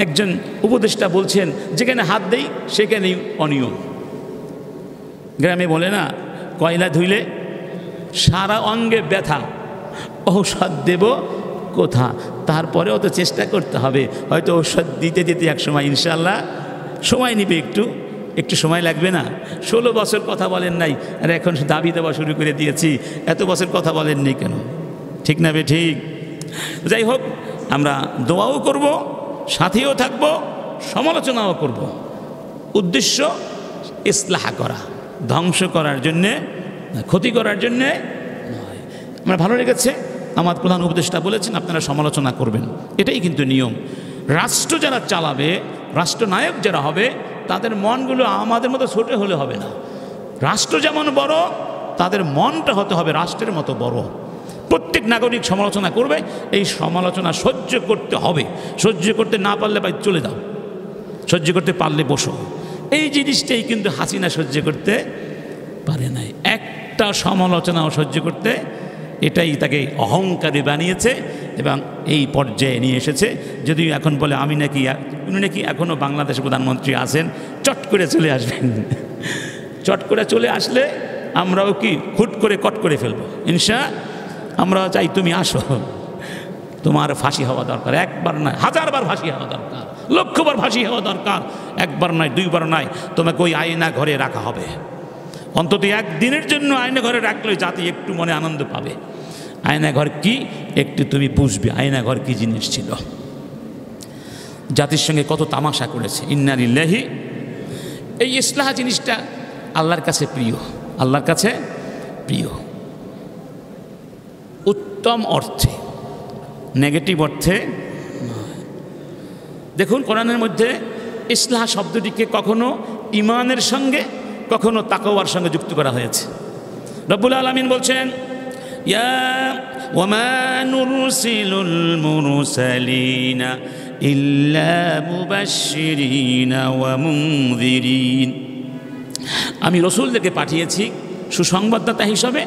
একজন উপদেষ্টা বলছেন, যেখানে হাত দেই সেখানেই অনিয়ম। গ্রামে বলে না, কয়লা ধুইলে সারা অঙ্গে ব্যথা, ঔষধ দেব কোথা? তারপরেও তো চেষ্টা করতে হবে। হয়তো ঔষধ দিতে দিতে এক সময় ইনশাআল্লাহ সময় নিবে, একটু সময় লাগবে না? 16 বছর কথা বলেন নাই, আর এখন দাবি দেওয়া শুরু করে দিয়েছি, এত বছর কথা বলেননি কেন? ঠিক না বে ঠিক? যাই হোক, আমরা দোয়াও করব, সাথেও থাকব, সমালোচনাও করব। উদ্দেশ্য ইসলাহ করা, ধ্বংস করার জন্যে, ক্ষতি করার জন্যে নয়। আমার ভালো লেগেছে আমার প্রধান উপদেষ্টা বলেছেন আপনারা সমালোচনা করবেন, এটাই কিন্তু নিয়ম। রাষ্ট্র যারা চালাবে, রাষ্ট্রনায়ক যারা হবে, তাদের মনগুলো আমাদের মতো ছোট হলে হবে না। রাষ্ট্র যেমন বড়, তাদের মনটা হতে হবে রাষ্ট্রের মতো বড়। প্রত্যেক নাগরিক সমালোচনা করবে, এই সমালোচনা সহ্য করতে হবে। সহ্য করতে না পারলে ভাই চলে যাও, সহ্য করতে পারলে বসো। এই জিনিসটাই কিন্তু হাসিনা সহ্য করতে পারে নাই, একটা সমালোচনাও সহ্য করতে। এটাই তাকে অহংকারী বানিয়েছে এবং এই পর্যায়ে নিয়ে এসেছে। যদিও এখন বলে উনি নাকি এখনও বাংলাদেশের প্রধানমন্ত্রী আছেন, চট করে চলে আসবেন। চট করে চলে আসলে আমরাও কি হুট করে কট করে ফেলবো আমরা চাই তুমি আসো, তোমার ফাঁসি হওয়া দরকার। একবার নয়, 1000বার ফাঁসি হওয়া দরকার, লক্ষবার ফাঁসি হওয়া দরকার। একবার নয়, 2বার নয়, তোমাকে ওই আয়না ঘরে রাখা হবে। অন্তত একদিনের জন্য আয়না ঘরে রাখলে জাতি একটু মনে আনন্দ পাবে। আয়না ঘর কি একটু তুমি বুঝবে, আয়না ঘর কি জিনিস ছিল। জাতির সঙ্গে কত তামাশা করেছে। ইন্না লিল্লাহি, এই ইসলাহ জিনিসটা আল্লাহর কাছে প্রিয়, আল্লাহর কাছে প্রিয়। উত্তম অর্থে, নেগেটিভ অর্থে নয়। দেখুন কোরআনের মধ্যে ইসলাহ শব্দটিকে কখনো ঈমানের সঙ্গে, কখনো তাকওয়ার সঙ্গে যুক্ত করা হয়েছে। রব্বুল আলামিন বলছেন, ইয়া ওয়া মা নুরসিলুল মুরসালিনা ইল্লা মুবাশশিরিনা ওয়া মুনযিরিন, আমি রসুলদেরকে পাঠিয়েছি সুসংবাদদাতা হিসাবে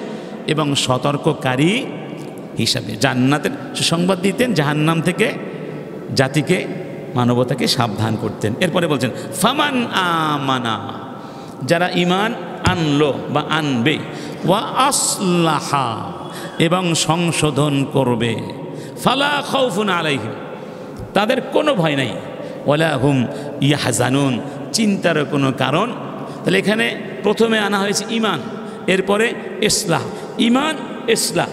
এবং সতর্ককারী হিসাবে। জান্নাতের সুসংবাদ দিতেন, জাহান্নাম থেকে জাতিকে, মানবতাকে সাবধান করতেন। এরপরে বলছেন ফামান আমানা, যারা ঈমান আনলো বা আনবে, ওয়া আসলাহা, এবং সংশোধন করবে, ফালা খাউফুন আলাইহিম, তাদের কোনো ভয় নাই, ওয়ালা হুম ইয়াহজানুন, চিন্তারও কোনো কারণ। তাহলে এখানে প্রথমে আনা হয়েছে ঈমান, এরপরে ইসলাহ। ঈমান ইসলাহ,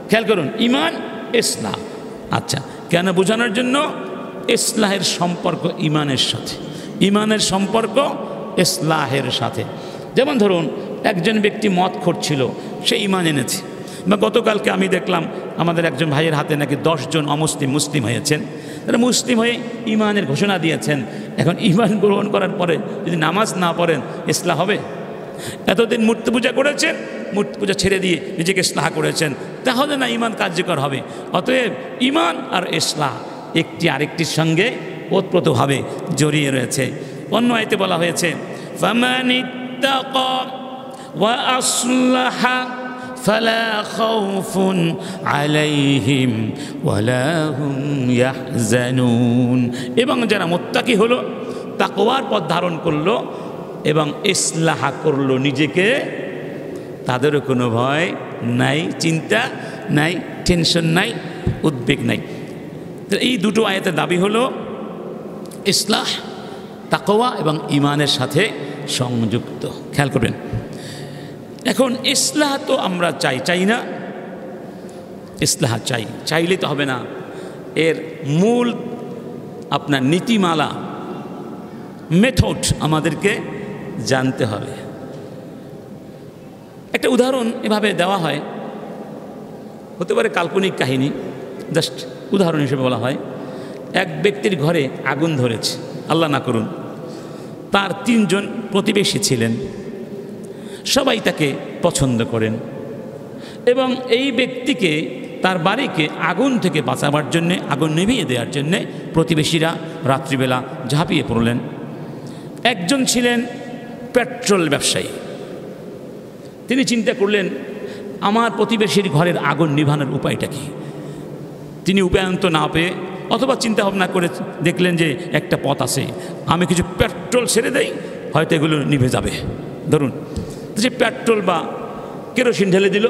খেয়াল করুন, ঈমান ইসলাহ। আচ্ছা, কেন বোঝানোর জন্য? ইসলাহের সম্পর্ক ইমানের সাথে, ইমানের সম্পর্ক ইসলাহের সাথে। যেমন ধরুন একজন ব্যক্তি মদ খাচ্ছিল, সে ইমান এনেছে। বা গতকালকে আমি দেখলাম আমাদের একজন ভাইয়ের হাতে নাকি 10 জন অমুসলিম মুসলিম হয়েছেন। তারা মুসলিম হয়ে ইমানের ঘোষণা দিয়েছেন। এখন ইমান গ্রহণ করার পরে যদি নামাজ না পড়েন ইসলাহ হবে? এতদিন মূর্তি পূজা করেছেন, মূর্তি পূজা ছেড়ে দিয়ে নিজেকে ইসলাহ করেছেন, তাহলে না ইমান কার্যকর হবে। অতএব ইমান আর ইসলাহ একটি আরেকটির সঙ্গে ওতপ্রোতভাবে জড়িয়ে রয়েছে। অন্য আয়াতে বলা হয়েছে ফামানিত্তাকা ওয়া আসলাহা ফালা খাউফুন আলাইহিম ওয়ালা হুম ইয়াহজানুন। এবং যারা মুত্তাকি হলো, তাকওয়ার পথ ধারণ করলো এবং ইসলাহ করলো নিজেকে, তাদেরও কোনো ভয় নাই, চিন্তা নাই, টেনশন নাই, উদ্বেগ নাই। এই দুটো আয়াতের দাবি হলো ইসলাহ তাকওয়া এবং ইমানের সাথে সংযুক্ত। খেয়াল করবেন, এখন ইসলাহ তো আমরা চাই না? ইসলাহ চাইলে তো হবে না, এর মূল আপনার নীতিমালা, মেথড আমাদেরকে জানতে হবে। একটা উদাহরণ এভাবে দেওয়া হয়, হতে পারে কাল্পনিক কাহিনী, জাস্ট উদাহরণ হিসেবে বলা হয়। এক ব্যক্তির ঘরে আগুন ধরেছে, আল্লাহ না করুন, তার 3 জন প্রতিবেশী ছিলেন, সবাই তাকে পছন্দ করেন এবং এই ব্যক্তিকে, তার বাড়িকে আগুন থেকে বাঁচাবার জন্যে, আগুন নিভিয়ে দেওয়ার জন্যে প্রতিবেশীরা রাত্রিবেলা ঝাঁপিয়ে পড়লেন। একজন ছিলেন পেট্রোল ব্যবসায়ী। তিনি চিন্তা করলেন, আমার প্রতিবেশীর ঘরের আগুন নিভানোর উপায়টা কি? তিনি উপায়ন্ত না পেয়ে, অথবা চিন্তা ভাবনা করে দেখলেন যে একটা পথ আছে, আমি কিছু পেট্রোল ছেড়ে দেই, হয়তো এগুলো নিভে যাবে। ধরুন যে পেট্রোল বা কেরোসিন ঢেলে দিল,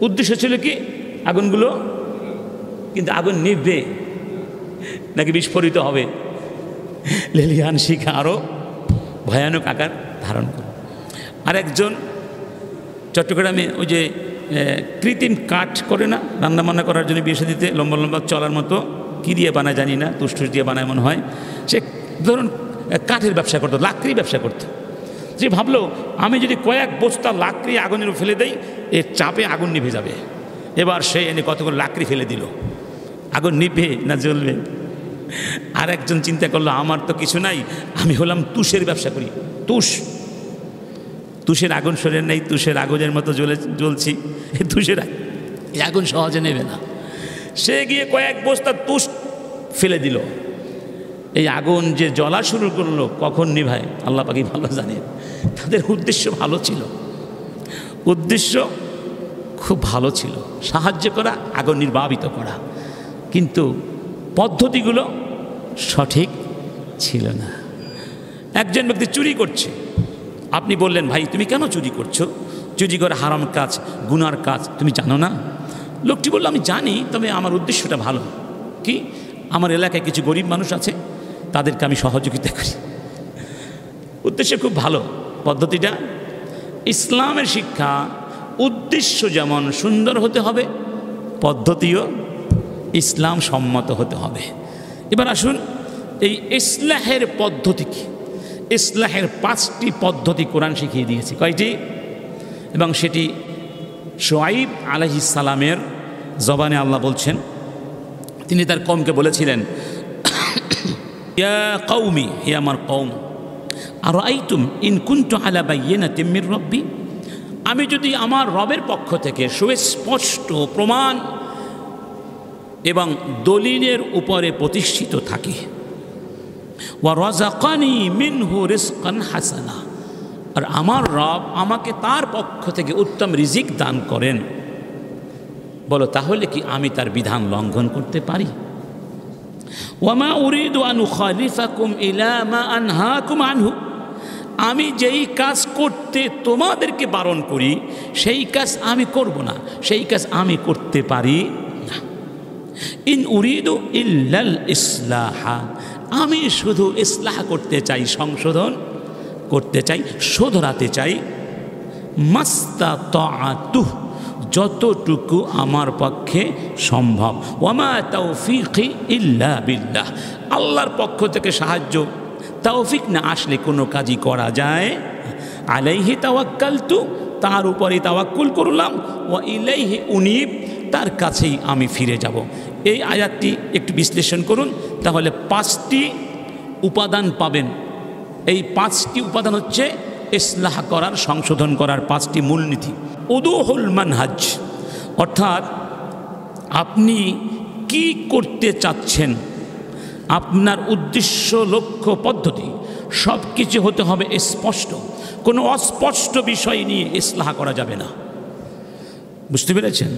উদ্দেশ্য ছিল কি আগুনগুলো, কিন্তু আগুন নিভবে নাকি বিস্ফোরিত হবে, লেলিহান শিখা আরও ভয়ানক আকার ধারণ করে। আরেকজন চট্টগ্রামে ওই যে কৃত্রিম কাঠ করে না, রান্নাবান্না করার জন্য বিয়ে দিতে, লম্বা লম্বা চলার মতো, কী দিয়ে বানায় জানি না, তুষ দিয়ে বানায় মনে হয়। সে ধরুন কাঠের ব্যবসা করতো, লাকড়ি ব্যবসা করতো। যে ভাবলো, আমি যদি কয়েক বস্তা লাকড়ি আগুনের ফেলে দেই, এর চাপে আগুন নিভে যাবে। এবার সে এনে কতগুলো লাকড়ি ফেলে দিল, আগুন নিভে না জ্বলবে? আর একজন চিন্তা করলো, আমার তো কিছু নাই, আমি হলাম তুষের ব্যবসা করি, তুষের আগুন সরে নেই, তুষের আগুনের মতো জ্বলছি, এই তুষের আগুন সহজে নেবে না। সে গিয়ে কয়েক বস্তা তুষ ফেলে দিল। এই আগুন যে জ্বলা শুরু করলো, কখন নিভায় আল্লাহ পাকই ভালো জানেন। তাদের উদ্দেশ্য ভালো ছিল, উদ্দেশ্য খুব ভালো ছিল, সাহায্য করা, আগুন নির্বাপিত করা, কিন্তু পদ্ধতিগুলো সঠিক ছিল না। একজন ব্যক্তি চুরি করছে, আপনি বললেন, ভাই তুমি কেন চুরি করছো? চুরি করে হারাম কাজ, গুনার কাজ, তুমি জানো না? লোকটি বলল, আমি জানি, তবে আমার উদ্দেশ্যটা ভালো। কি? আমার এলাকায় কিছু গরিব মানুষ আছে, তাদেরকে আমি সহযোগিতা করি। উদ্দেশ্য খুব ভালো। পদ্ধতিটা ইসলামের শিক্ষা, উদ্দেশ্য যেমন সুন্দর হতে হবে, পদ্ধতিও ইসলাম সম্মত হতে হবে। এবার আসুন, এই ইসলাহের পদ্ধতি কি? ইসলাহের 5টি পদ্ধতি কোরআন শিখিয়ে দিয়েছে। কয়টি? এবং সেটি শুআইব আলাইহিস সালামের জবানে আল্লাহ বলছেন। তিনি তার কওমকে বলেছিলেন, ইয়া কওমি, হে আমার কওম, আরাআইতুম ইন কুনতু আলা বাইয়িনাতিম মির রাব্বি, আমি যদি আমার রবের পক্ষ থেকে সুস্পষ্ট প্রমাণ এবং দলিলের উপরে প্রতিষ্ঠিত থাকি, ওয়া রাযাকানি মিনহু রিজকান হাসানা, আর আমার রব আমাকে তার পক্ষ থেকে উত্তম রিজিক দান করেন, বলো তাহলে কি আমি তার বিধান লঙ্ঘন করতে পারি? ওয়ামা উরিদু আন উখালিফাকুম ইলা মা আনহাকুম আনহু, আমি যেই কাজ করতে তোমাদেরকে বারণ করি সেই কাজ আমি করব না, সেই কাজ আমি করতে পারি না। ইন উরিদু ইল্লাল ইসলাহা, আমি শুধু ইসলাহ করতে চাই, সংশোধন করতে চাই, শোধরাতে চাই। মাস্তাতাআতু, যতটুকু আমার পক্ষে সম্ভব। ওয়ামা তাওফীকি ইল্লা বিল্লাহ, আল্লাহর পক্ষ থেকে সাহায্য তৌফিক না আসলে কোনো কাজই করা যায়। আলাইহি তাওয়াক্কালতু, তার উপরে তাওয়াক্কুল করলাম। ওয়া ইলাইহি উনীব, তার কাছেই আমি ফিরে যাব। এই আয়াতটি একটু বিশ্লেষণ করুন, তাহলে 5টি উপাদান পাবেন। এই 5টি উপাদান হচ্ছে ইসলাহ করার, সংশোধন করার 5টি মূলনীতি। উদুহুল মানহাজ, অর্থাৎ আপনি কি করতে চাচ্ছেন, আপনার উদ্দেশ্য, লক্ষ্য, পদ্ধতি সব কিছু হতে হবে স্পষ্ট। কোনো অস্পষ্ট বিষয় নিয়ে ইসলাহ করা যাবে না। বুঝতে পেরেছেন?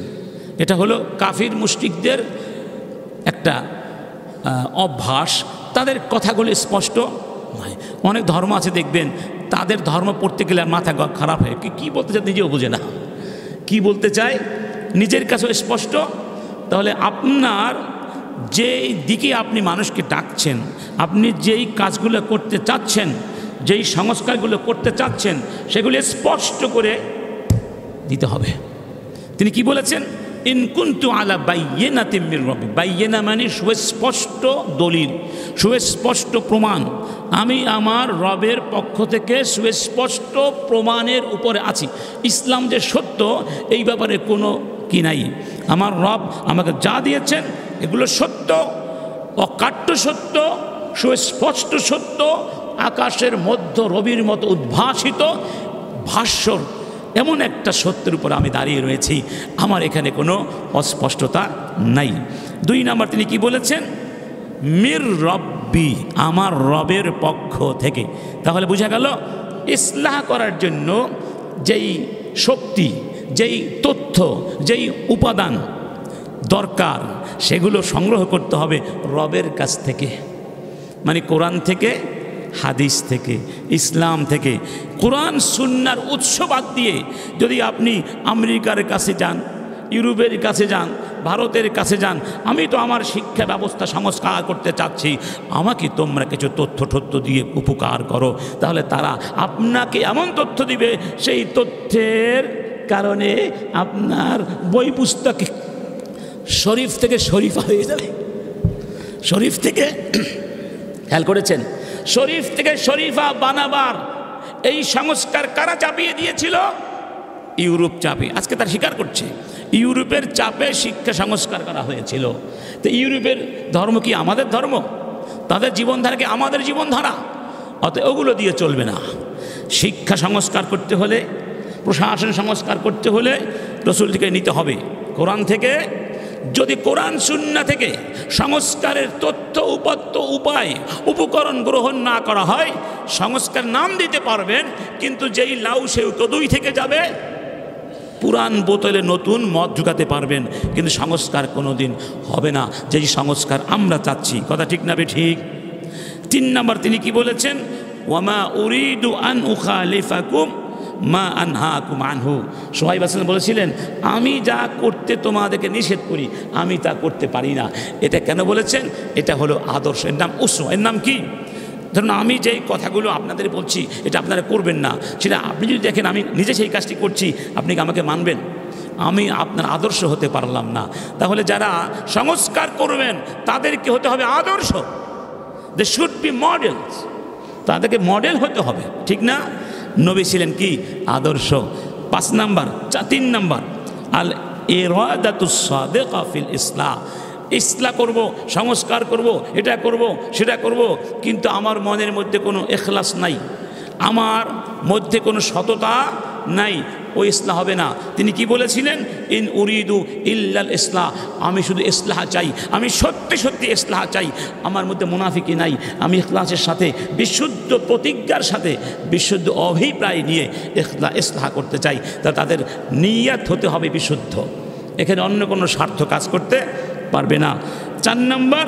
এটা হলো কাফির মুশরিকদের একটা অভ্যাস, তাদের কথাগুলো স্পষ্ট নয়। অনেক ধর্ম আছে দেখবেন, তাদের ধর্ম পড়তে গেলে মাথা খারাপ হয়, কি বলতে চায় নিজেও বোঝে না, কি বলতে চায় নিজের কাছেও স্পষ্ট। তাহলে আপনার যেই দিকে আপনি মানুষকে ডাকছেন, আপনি যেই কাজগুলো করতে চাচ্ছেন, যেই সংস্কারগুলো করতে চাচ্ছেন, সেগুলো স্পষ্ট করে দিতে হবে। তিনি কি বলেছেন? ইন কুনতু আলা বাইয়িনাতিম মির রাব্বি, বাইয়িনা মানে সুস্পষ্ট দলিল, সুস্পষ্ট প্রমাণ। আমি আমার রবের পক্ষ থেকে সুস্পষ্ট প্রমাণের উপরে আছি। ইসলাম যে সত্য, এই ব্যাপারে কোনো কি নাই। আমার রব আমাকে যা দিয়েছেন এগুলো সত্য, অকাট্য সত্য, সুস্পষ্ট সত্য, আকাশের মধ্য রবির মতো উদ্ভাসিত ভাস্বর এমন একটা সত্যের উপর আমি দাঁড়িয়ে রয়েছি, আমার এখানে কোনো অস্পষ্টতা নাই। 2 নম্বর তিনি কি বলেছেন? মির রব্বি, আমার রবের পক্ষ থেকে। তাহলে বোঝা গেল ইসলাহ করার জন্য যেই শক্তি, যেই তথ্য, যেই উপাদান দরকার, সেগুলো সংগ্রহ করতে হবে রবের কাছ থেকে, মানে কোরআন থেকে, হাদিস থেকে, ইসলাম থেকে। কোরআন সুন্নাহর উৎস বাদ দিয়ে যদি আপনি আমেরিকার কাছে যান, ইউরোপের কাছে যান, ভারতের কাছে যান, আমি তো আমার শিক্ষা ব্যবস্থা সংস্কার করতে চাচ্ছি, আমাকে তোমরা কিছু তথ্য দিয়ে উপকার করো, তাহলে তারা আপনাকে এমন তথ্য দিবে, সেই তথ্যের কারণে আপনার বই পুস্তক শরীফ থেকে শরীফা হয়ে যাবে। শরীফ থেকে, খেয়াল করেছেন, শরীফ থেকে শরীফা বানাবার এই সংস্কার কারা চাপিয়ে দিয়েছিল? ইউরোপ চাপে। আজকে তার স্বীকার করছে, ইউরোপের চাপে শিক্ষা সংস্কার করা হয়েছিল। তো ইউরোপের ধর্ম কি আমাদের ধর্ম? তাদের জীবনধারা কি আমাদের জীবনধারা? অতএব ওগুলো দিয়ে চলবে না। শিক্ষা সংস্কার করতে হলে, প্রশাসন সংস্কার করতে হলে রসুল থেকে নিতে হবে, কোরআন থেকে। যদি কোরআন সুন্নাহ থেকে সংস্কারের তথ্য, উপাত্ত, উপায়, উপকরণ গ্রহণ না করা হয়, সংস্কার নাম দিতে পারবেন, কিন্তু যেই লাউ সেও তো 2 থেকে যাবে। পুরান বোতলে নতুন মদ ঢুকাতে পারবেন, কিন্তু সংস্কার কোনো দিন হবে না, যেই সংস্কার আমরা চাচ্ছি। কথা ঠিক না ঠিক? 3 নম্বর তিনি কি বলেছেন? ওয়ামা উরিদু আন উখালিফাকুম মা আনহাকুম আনহু। সোহাইব হাসান বলেছিলেন, আমি যা করতে তোমাদেরকে নিষেধ করি, আমি তা করতে পারি না। এটা কেন বলেছেন? এটা হলো আদর্শ, এর নাম উসওয়া। এর নাম কি? ধরুন আমি যেই কথাগুলো আপনাদের বলছি, এটা আপনারা করবেন না, সেটা আপনি যদি দেখেন আমি নিজে সেই কাজটি করছি, আপনি কি আমাকে মানবেন? আমি আপনার আদর্শ হতে পারলাম না। তাহলে যারা সংস্কার করবেন তাদেরকে হতে হবে আদর্শ। দে শুড বি মডেলস, তাদেরকে মডেল হতে হবে, ঠিক না? নবী ছিলেন কি? আদর্শ। 5 নম্বর, 3 নম্বর, আল ইরাদাতুস সাদিকা ফিল ইসলাহ। ইসলাহ করব, সংস্কার করব, এটা করব, সেটা করব, কিন্তু আমার মনের মধ্যে কোনো ইখলাস নাই, আমার মধ্যে কোনো সততা নাই, ওই ইসলাহ হবে না। তিনি কি বলেছিলেন? ইন উরিদু ইল্লাল ইসলাহ, আমি শুধু ইসলাহ চাই, আমি সত্যি সত্যি ইসলাহ চাই, আমার মধ্যে মুনাফিকি নাই, আমি ইখলাসের সাথে, বিশুদ্ধ প্রতিজ্ঞার সাথে, বিশুদ্ধ অভিপ্রায় নিয়ে ইসলাহ করতে চাই। তা তাদের নিয়ত হতে হবে বিশুদ্ধ, এখানে অন্য কোনো স্বার্থ কাজ করতে পারবে না। 4 নম্বর,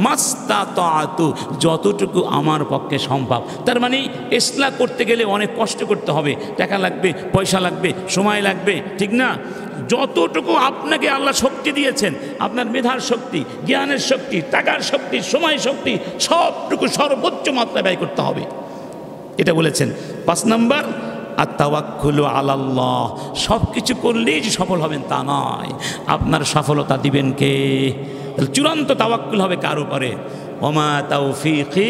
মাস্তাতাতু, যতটুকু আমার পক্ষে সম্ভব। তার মানে ইসলাহ করতে গেলে অনেক কষ্ট করতে হবে, টাকা লাগবে, পয়সা লাগবে, সময় লাগবে, ঠিক না? যতটুকু আপনাকে আল্লাহ শক্তি দিয়েছেন, আপনার মেধার শক্তি, জ্ঞানের শক্তি, টাকার শক্তি, সময় শক্তি, সবটুকু সর্বোচ্চ মাত্রা ব্যয় করতে হবে, এটা বলেছেন। 5 নম্বর, আত-তাওয়াক্কুলু আলাল্লাহ। সব কিছু করলেই যে সফল হবেন তা নয়, আপনার সফলতা দিবেন কে? চূড়ান্ত তাওয়াক্কুল হবে কার উপরে? ওমা তাওফীকি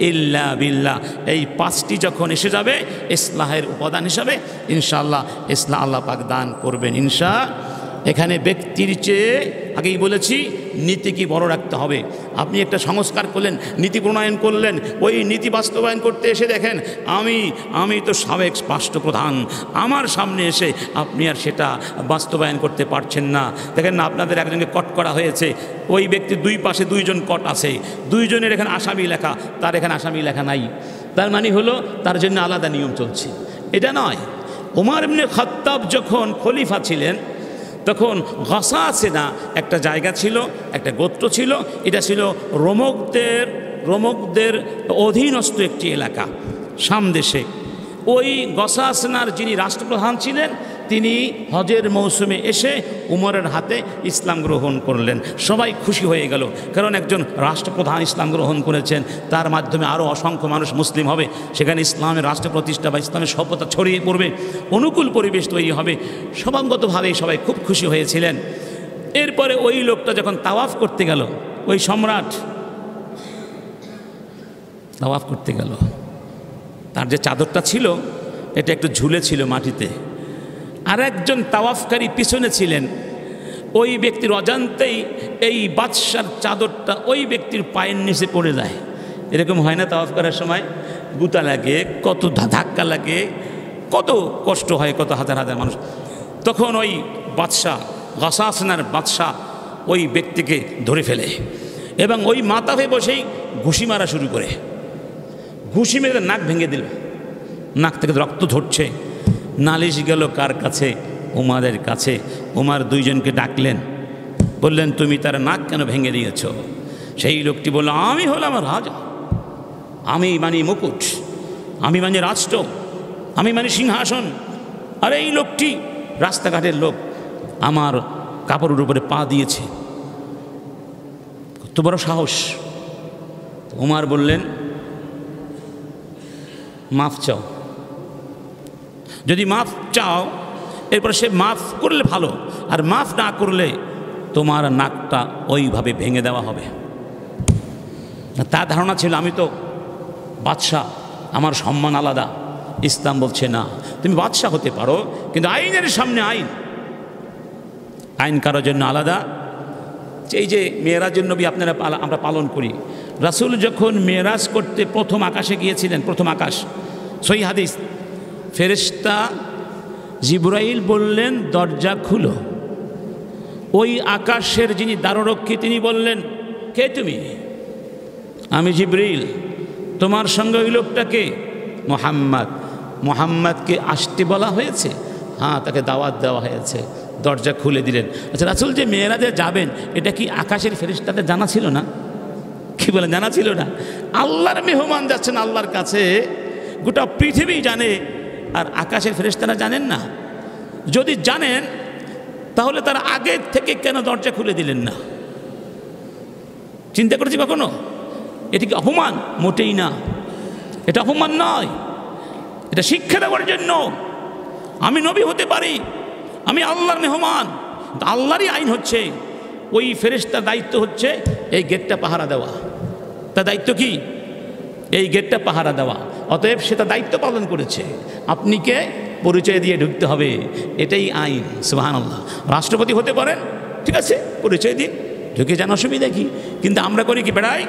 ইল্লা বিল্লাহ। এই পাঁচটি যখন এসে যাবে ইসলাহের উপাদান হিসাবে, ইনশাআল্লাহ ইসলাহ আল্লাহ পাক দান করবেন এখানে ব্যক্তির চেয়ে আগেই বলেছি নীতিকে বড় রাখতে হবে। আপনি একটা সংস্কার করলেন, নীতি প্রণয়ন করলেন, ওই নীতি বাস্তবায়ন করতে এসে দেখেন আমি তো সাবেক রাষ্ট্রপ্রধান, আমার সামনে এসে আপনি আর সেটা বাস্তবায়ন করতে পারছেন না। দেখেন না, আপনাদের একজনকে কট করা হয়েছে, ওই ব্যক্তির দুই পাশে দুইজন কট আছে, দুইজনের এখানে আসামি লেখা, তার এখানে আসামি লেখা নাই। তার মানে হলো তার জন্য আলাদা নিয়ম চলছে। এটা নয়। ওমর ইবনে খাত্তাব যখন খলিফা ছিলেন তখন গাসাসিনা একটা জায়গা ছিল, একটা গোত্র ছিল, এটা ছিল রোমকদের অধীনস্থ একটি এলাকা শাম দেশে। ওই গাসাসিনার যিনি রাষ্ট্রপ্রধান ছিলেন তিনি হজের মৌসুমে এসে উমরের হাতে ইসলাম গ্রহণ করলেন। সবাই খুশি হয়ে গেল, কারণ একজন রাষ্ট্রপ্রধান ইসলাম গ্রহণ করেছেন, তার মাধ্যমে আরও অসংখ্য মানুষ মুসলিম হবে, সেখানে ইসলামের রাষ্ট্র প্রতিষ্ঠা বা ইসলামের সভ্যতা ছড়িয়ে পড়বে, অনুকূল পরিবেশ তৈরি হবে। স্বভাবগতভাবেই সবাই খুব খুশি হয়েছিলেন। এরপরে ওই লোকটা যখন তাওয়াফ করতে গেল, ওই সম্রাট তাওয়াফ করতে গেল, তার যে চাদরটা ছিল এটা একটু ঝুলে ছিল মাটিতে, আর একজন তাওয়াফকারী পিছনে ছিলেন। ওই ব্যক্তির অজান্তেই এই বাদশার চাদরটা ওই ব্যক্তির পায়ের নিচে পড়ে যায়। এরকম হয় না? তাওয়াফ করার সময় গুতা লাগে, কত ধাক্কা লাগে, কত কষ্ট হয়, কত হাজার হাজার মানুষ। তখন ওই বাদশাহ, গাসাসিনার বাদশাহ ওই ব্যক্তিকে ধরে ফেলে এবং ওই মাথাতে বসেই ঘুষি মারা শুরু করে। ঘুষি মেরে নাক ভেঙে দিল, নাক থেকে রক্ত ঝরছে। নালিশ গেল কার কাছে? উমারের কাছে। উমার দুইজনকে ডাকলেন, বললেন তুমি তার নাক কেন ভেঙে দিয়েছ? সেই লোকটি বলল, আমি হলাম রাজা, আমি মানি মুকুট, আমি মানি রাষ্ট্র, আমি মানি সিংহাসন। আর এই লোকটি রাস্তাঘাটের লোক আমার কাপড়ের উপরে পা দিয়েছে, কত বড় সাহস! উমার বললেন, মাফ চাও। যদি মাফ চাও এরপর সে মাফ করলে ভালো, আর মাফ না করলে তোমার নাকটা ওইভাবে ভেঙে দেওয়া হবে। তার ধারণা ছিল আমি তো বাদশাহ, আমার সম্মান আলাদা। ইসলাম বলছে না, তুমি বাদশাহ হতে পারো, কিন্তু আইনের সামনে আইন কারোর জন্য আলাদা। এই যে মেরাজের নবী আমরা পালন করি, রাসূল যখন মেরাজ করতে প্রথম আকাশে গিয়েছিলেন, প্রথম আকাশ, সহিহ হাদিস, ফেরেশতা জিবরাইল বললেন দরজা খুলো। ওই আকাশের যিনি দ্বাররক্ষী তিনি বললেন, কে তুমি? আমি জিবরাইল। তোমার সঙ্গে ওই লোকটাকে? মুহাম্মদ। মুহাম্মদকে আসতে বলা হয়েছে? হ্যাঁ, তাকে দাওয়াত দেওয়া হয়েছে। দরজা খুলে দিলেন। আচ্ছা, রাসূল যে মেরাজে যাবেন এটা কি আকাশের ফেরেশতাদের জানা ছিল না? কি বলেন, জানা ছিল না? আল্লাহর মেহমান যাচ্ছেন আল্লাহর কাছে, গোটা পৃথিবী জানে, আর আকাশের ফেরেশতারা জানেন না? যদি জানেন তাহলে তার আগে থেকে কেন দরজা খুলে দিলেন না? চিন্তা করেছি কখনো? এটি কি অপমান? মোটেই না, এটা অপমান নয়, এটা শিক্ষা দেওয়ার জন্য। আমি নবী হতে পারি, আমি আল্লাহর মেহমান, আল্লাহরই আইন হচ্ছে, ওই ফেরেশতার দায়িত্ব হচ্ছে এই গেটটা পাহারা দেওয়া। তার দায়িত্ব কি? এই গেটটা পাহারা দেওয়া। অতএব সে তার দায়িত্ব পালন করেছে, আপনি কে পরিচয় দিয়ে ঢুকতে হবে, এটাই আইন। সুবহানাল্লাহ। রাষ্ট্রপতি হতে পারেন, ঠিক আছে, পরিচয় দিয়ে ঢুকে যান, অসুবিধা কি? কিন্তু আমরা করি কি, বেড়াই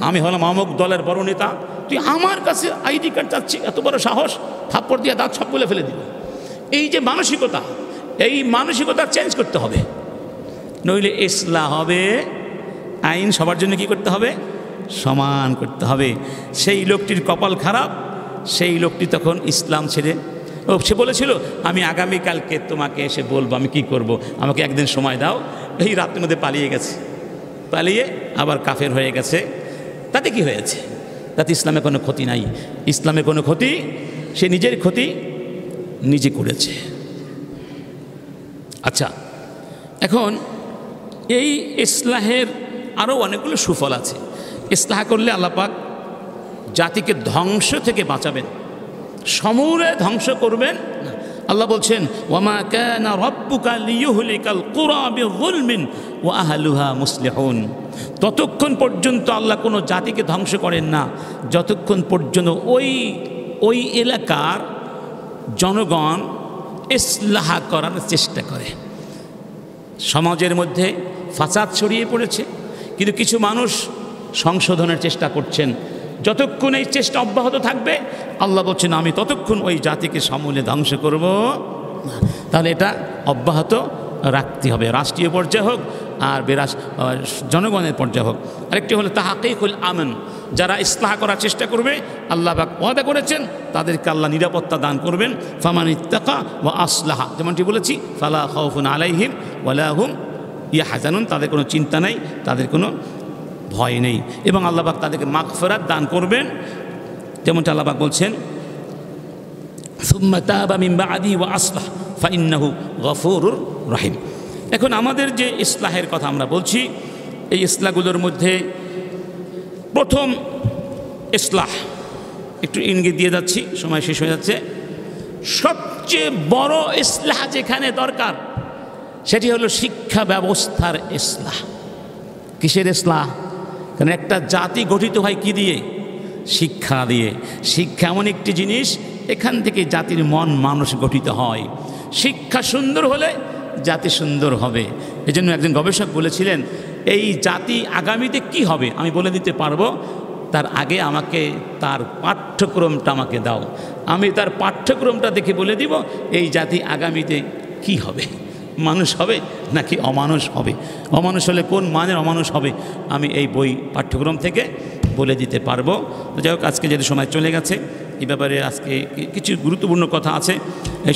আমি হলাম অমুক দলের বড় নেতা, তুই আমার কাছে আইডি কার্ড চাচ্ছি, এত বড় সাহস, থাপ্পড় দিয়ে দাঁত সব বলে ফেলে দিব। এই যে মানসিকতা, এই মানসিকতা চেঞ্জ করতে হবে, নইলে ইসলাহ হবে। আইন সবার জন্য কি করতে হবে? সমান করতে হবে। সেই লোকটির কপাল খারাপ, সেই লোকটি তখন ইসলাম ছেড়ে, সে বলেছিল আমি আগামীকালকে তোমাকে এসে বলবো আমি কি করব, আমাকে একদিন সময় দাও। এই রাতের মধ্যে পালিয়ে গেছে, পালিয়ে আবার কাফের হয়ে গেছে। তাতে কি হয়েছে? তাতে ইসলামে কোনো ক্ষতি নাই। ইসলামে কোনো ক্ষতি, সে নিজের ক্ষতি নিজে করেছে। আচ্ছা, এখন এই ইসলাহের আরও অনেকগুলো সুফল আছে। ইসলাহ করলে আল্লাহ পাক জাতিকে ধ্বংস থেকে বাঁচাবেন। সমূলে ধ্বংস করবেন না। আল্লাহ বলছেন ওয়ামা কানা রাব্বুকা লিয়ুহলিকাল কুরা বিযুলমিন ওয়া আহলুহা মুসলিহুন। ততক্ষণ পর্যন্ত আল্লাহ কোনো জাতিকে ধ্বংস করেন না যতক্ষণ পর্যন্ত ওই এলাকার জনগণ ইসলাহ করার চেষ্টা করে। সমাজের মধ্যে ফাসাদ ছড়িয়ে পড়েছে, কিন্তু কিছু মানুষ সংশোধনের চেষ্টা করছেন। যতক্ষণ এই চেষ্টা অব্যাহত থাকবে আল্লাহ বলছেন আমি ততক্ষণ ওই জাতিকে সমূলে ধ্বংস করব না। তাহলে এটা অব্যাহত রাখতে হবে, রাষ্ট্রীয় পর্যায়ে হোক আর জনগণের পর্যায়ে হোক। আরেকটি হলো তাহকিকুল আমন, যারা ইসলাহ করার চেষ্টা করবে আল্লাহ পাক ওয়াদা করেছেন তাদেরকে আল্লাহ নিরাপত্তা দান করবেন। ফামান ইত্তাকা ওয়া আসলাহা, যেমনটি বলেছি ফালা খাউফুন আলাইহিম ওয়ালা হুম ইয়াহজানুন, তাদের কোনো চিন্তা নেই, তাদের কোনো ভয় নেই, এবং আল্লাহ পাক তাদেরকে মাগফিরাত দান করবেন। যেমনটা আল্লাহ পাক বলছেন সুম্মা তাবা মিন বাদি ওয়া আসলাহ ফাইন্নাহু গফুরুর রহিম। এখন আমাদের যে ইসলাহের কথা আমরা বলছি, এই ইসলাহগুলোর মধ্যে প্রথম ইসলাহ, একটু ইঙ্গিত দিয়ে যাচ্ছি, সময় শেষ হয়ে যাচ্ছে। সবচেয়ে বড় ইসলাহ যেখানে দরকার সেটি হলো শিক্ষা ব্যবস্থার ইসলাহ। কিসের ইসলাহ? কারণ একটা জাতি গঠিত হয় কি দিয়ে? শিক্ষা দিয়ে। শিক্ষা এমন একটি জিনিস, এখান থেকে জাতির মন মানুষ গঠিত হয়। শিক্ষা সুন্দর হলে জাতি সুন্দর হবে। এজন্য একজন গবেষক বলেছিলেন এই জাতি আগামীতে কি হবে আমি বলে দিতে পারবো, তার আগে আমাকে তার পাঠ্যক্রমটা আমাকে দাও, আমি তার পাঠ্যক্রমটা দেখে বলে দিব এই জাতি আগামীতে কি হবে, মানুষ হবে নাকি অমানুষ হবে। অমানুষ হলে কোন মানের অমানুষ হবে আমি এই বই পাঠ্যক্রম থেকে বলে দিতে পারবো। তো যাই হোক, আজকে যেহেতু সময় চলে গেছে, এই ব্যাপারে আজকে কিছু গুরুত্বপূর্ণ কথা আছে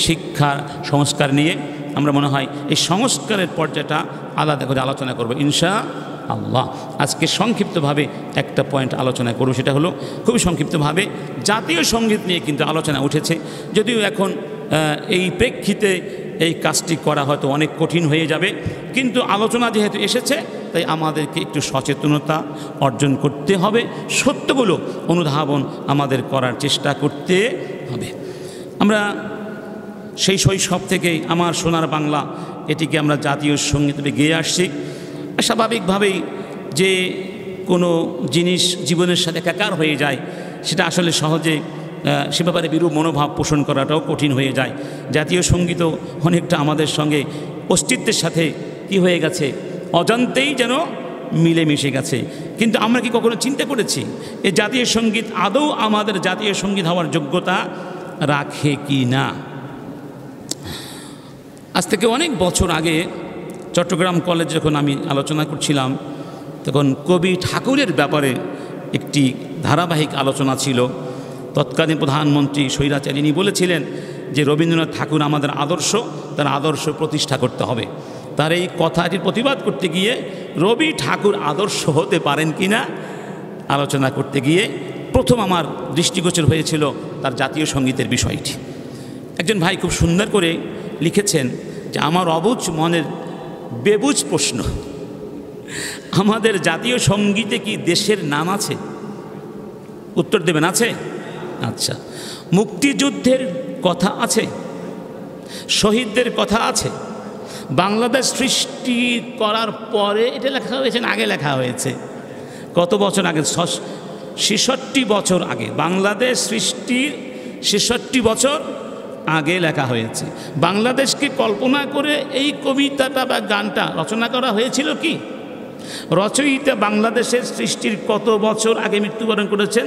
শিক্ষা সংস্কার নিয়ে। আমরা মনে হয় এই সংস্কারের পর্যায়টা আলাদা করে আলোচনা করব ইনশাআল্লাহ। আজকে সংক্ষিপ্তভাবে একটা পয়েন্ট আলোচনা করব, সেটা হলো খুবই সংক্ষিপ্তভাবে জাতীয় সঙ্গীত নিয়ে কিন্তু আলোচনা উঠেছে। যদিও এখন এই প্রেক্ষিতে এই কাজটি করা হয়তো অনেক কঠিন হয়ে যাবে, কিন্তু আলোচনা যেহেতু এসেছে তাই আমাদেরকে একটু সচেতনতা অর্জন করতে হবে, সত্যগুলো অনুধাবন আমাদের করার চেষ্টা করতে হবে। আমরা সেই শৈশব থেকেই আমার সোনার বাংলা এটিকে আমরা জাতীয় সঙ্গীত গেয়ে আসছি। স্বাভাবিকভাবেই যে কোনো জিনিস জীবনের সাথে একাকার হয়ে যায় সেটা আসলে সহজে সে ব্যাপারে বিরূপ মনোভাব পোষণ করাটাও কঠিন হয়ে যায়। জাতীয় সঙ্গীতও অনেকটা আমাদের সঙ্গে অস্তিত্বের সাথে কি হয়ে গেছে, অজান্তেই যেন মিলেমিশে গেছে। কিন্তু আমরা কি কখনো চিন্তা করেছি এই জাতীয় সঙ্গীত আদৌ আমাদের জাতীয় সঙ্গীত হওয়ার যোগ্যতা রাখে কি না? আজ থেকে অনেক বছর আগে চট্টগ্রাম কলেজে যখন আমি আলোচনা করছিলাম তখন কবি ঠাকুরের ব্যাপারে একটি ধারাবাহিক আলোচনা ছিল। তৎকালীন প্রধানমন্ত্রী স্বৈরাচারিণী বলেছিলেন যে রবীন্দ্রনাথ ঠাকুর আমাদের আদর্শ, তার আদর্শ প্রতিষ্ঠা করতে হবে। তার এই কথাটির প্রতিবাদ করতে গিয়ে রবি ঠাকুর আদর্শ হতে পারেন কি না আলোচনা করতে গিয়ে প্রথম আমার দৃষ্টিগোচর হয়েছিল তার জাতীয় সঙ্গীতের বিষয়টি। একজন ভাই খুব সুন্দর করে লিখেছেন যে আমার অবুঝ মনের বেবুঝ প্রশ্ন, আমাদের জাতীয় সঙ্গীতে কি দেশের নাম আছে? উত্তর দেবেন আছে? আচ্ছা, মুক্তিযুদ্ধের কথা আছে, শহীদদের কথা আছে, বাংলাদেশ সৃষ্টি করার পরে এটা লেখা হয়েছে না আগে লেখা হয়েছে? কত বছর আগে? 66 বছর আগে। বাংলাদেশ সৃষ্টির 66 বছর আগে লেখা হয়েছে। বাংলাদেশকে কল্পনা করে এই কবিতাটা বা গানটা রচনা করা হয়েছিল কি? রচয়িতা বাংলাদেশের সৃষ্টির কত বছর আগে মৃত্যুবরণ করেছেন?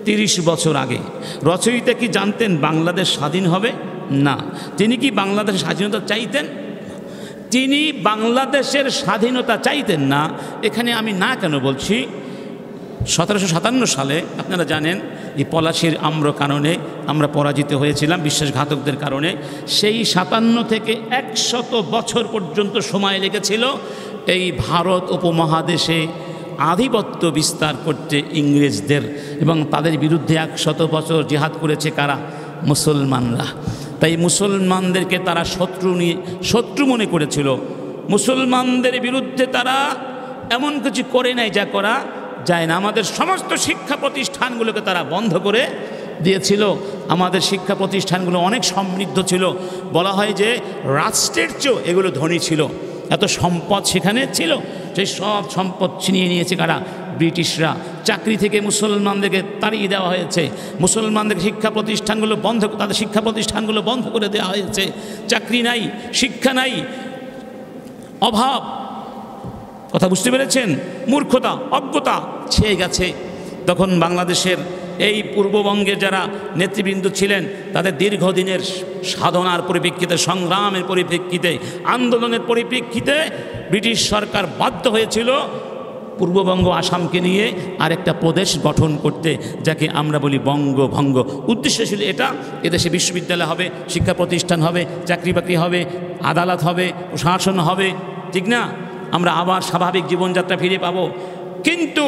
30 বছর আগে। রচয়িতা কি জানতেন বাংলাদেশ স্বাধীন হবে? না। তিনি কি বাংলাদেশের স্বাধীনতা চাইতেন? তিনি বাংলাদেশের স্বাধীনতা চাইতেন না। এখানে আমি না কেন বলছি, 1757 সালে আপনারা জানেন এই পলাশির আম্র কারণে আমরা পরাজিত হয়েছিলাম বিশ্বাসঘাতকদের কারণে। সেই 57 থেকে 100 বছর পর্যন্ত সময় লেগেছিল এই ভারত উপমহাদেশে আধিপত্য বিস্তার করতে ইংরেজদের, এবং তাদের বিরুদ্ধে 100 বছর জিহাদ করেছে কারা? মুসলমানরা। তাই মুসলমানদেরকে তারা শত্রু মনে করেছিল। মুসলমানদের বিরুদ্ধে তারা এমন কিছু করে নাই যা করা যায় না। আমাদের সমস্ত শিক্ষা প্রতিষ্ঠানগুলোকে তারা বন্ধ করে দিয়েছিল। আমাদের শিক্ষা প্রতিষ্ঠানগুলো অনেক সমৃদ্ধ ছিল, বলা হয় যে রাষ্ট্রের চেয়েও এগুলো ধনী ছিল, এত সম্পদ সেখানে ছিল। সেই সব সম্পদ ছিনিয়ে নিয়েছে কারা? ব্রিটিশরা। চাকরি থেকে মুসলমানদেরকে তাড়িয়ে দেওয়া হয়েছে, মুসলমানদের শিক্ষা প্রতিষ্ঠানগুলো বন্ধ, তাদের শিক্ষা প্রতিষ্ঠানগুলো বন্ধ করে দেওয়া হয়েছে। চাকরি নাই, শিক্ষা নাই, অভাব, কথা বুঝতে পেরেছেন? মূর্খতা, অজ্ঞতা ছেয়ে গেছে। তখন বাংলাদেশের এই পূর্ববঙ্গের যারা নেতৃবৃন্দ ছিলেন তাদের দীর্ঘদিনের সাধনার পরিপ্রেক্ষিতে, সংগ্রামের পরিপ্রেক্ষিতে, আন্দোলনের পরিপ্রেক্ষিতে ব্রিটিশ সরকার বাধ্য হয়েছিল পূর্ববঙ্গ আসামকে নিয়ে আরেকটা প্রদেশ গঠন করতে, যাকে আমরা বলি বঙ্গভঙ্গ। উদ্দেশ্য ছিল এটা, এদেশে বিশ্ববিদ্যালয় হবে, শিক্ষা প্রতিষ্ঠান হবে, চাকরি বাকরি হবে, আদালত হবে, প্রশাসন হবে, ঠিক না? আমরা আবার স্বাভাবিক জীবনযাত্রা ফিরে পাব। কিন্তু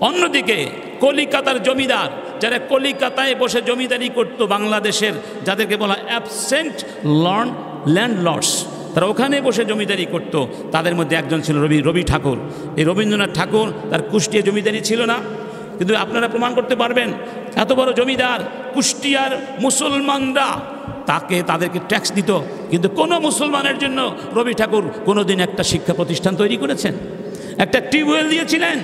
অন্যদিকে কলিকাতার জমিদার, যারা কলিকাতায় বসে জমিদারি করত বাংলাদেশের, যাদেরকে বলা অ্যাবসেন্ট ল্যান্ডলর্ডস, তারা ওখানে বসে জমিদারি করত। তাদের মধ্যে একজন ছিল রবি ঠাকুর। এই রবীন্দ্রনাথ ঠাকুর, তার কুষ্টিয়া জমিদারি ছিল না, কিন্তু আপনারা প্রমাণ করতে পারবেন এত বড় জমিদার, কুষ্টিয়ার মুসলমানরা তাদেরকে ট্যাক্স দিত, কিন্তু কোনো মুসলমানের জন্য রবি ঠাকুর কোনোদিন একটা শিক্ষা প্রতিষ্ঠান তৈরি করেছেন? একটা টিউবওয়েল দিয়েছিলেন?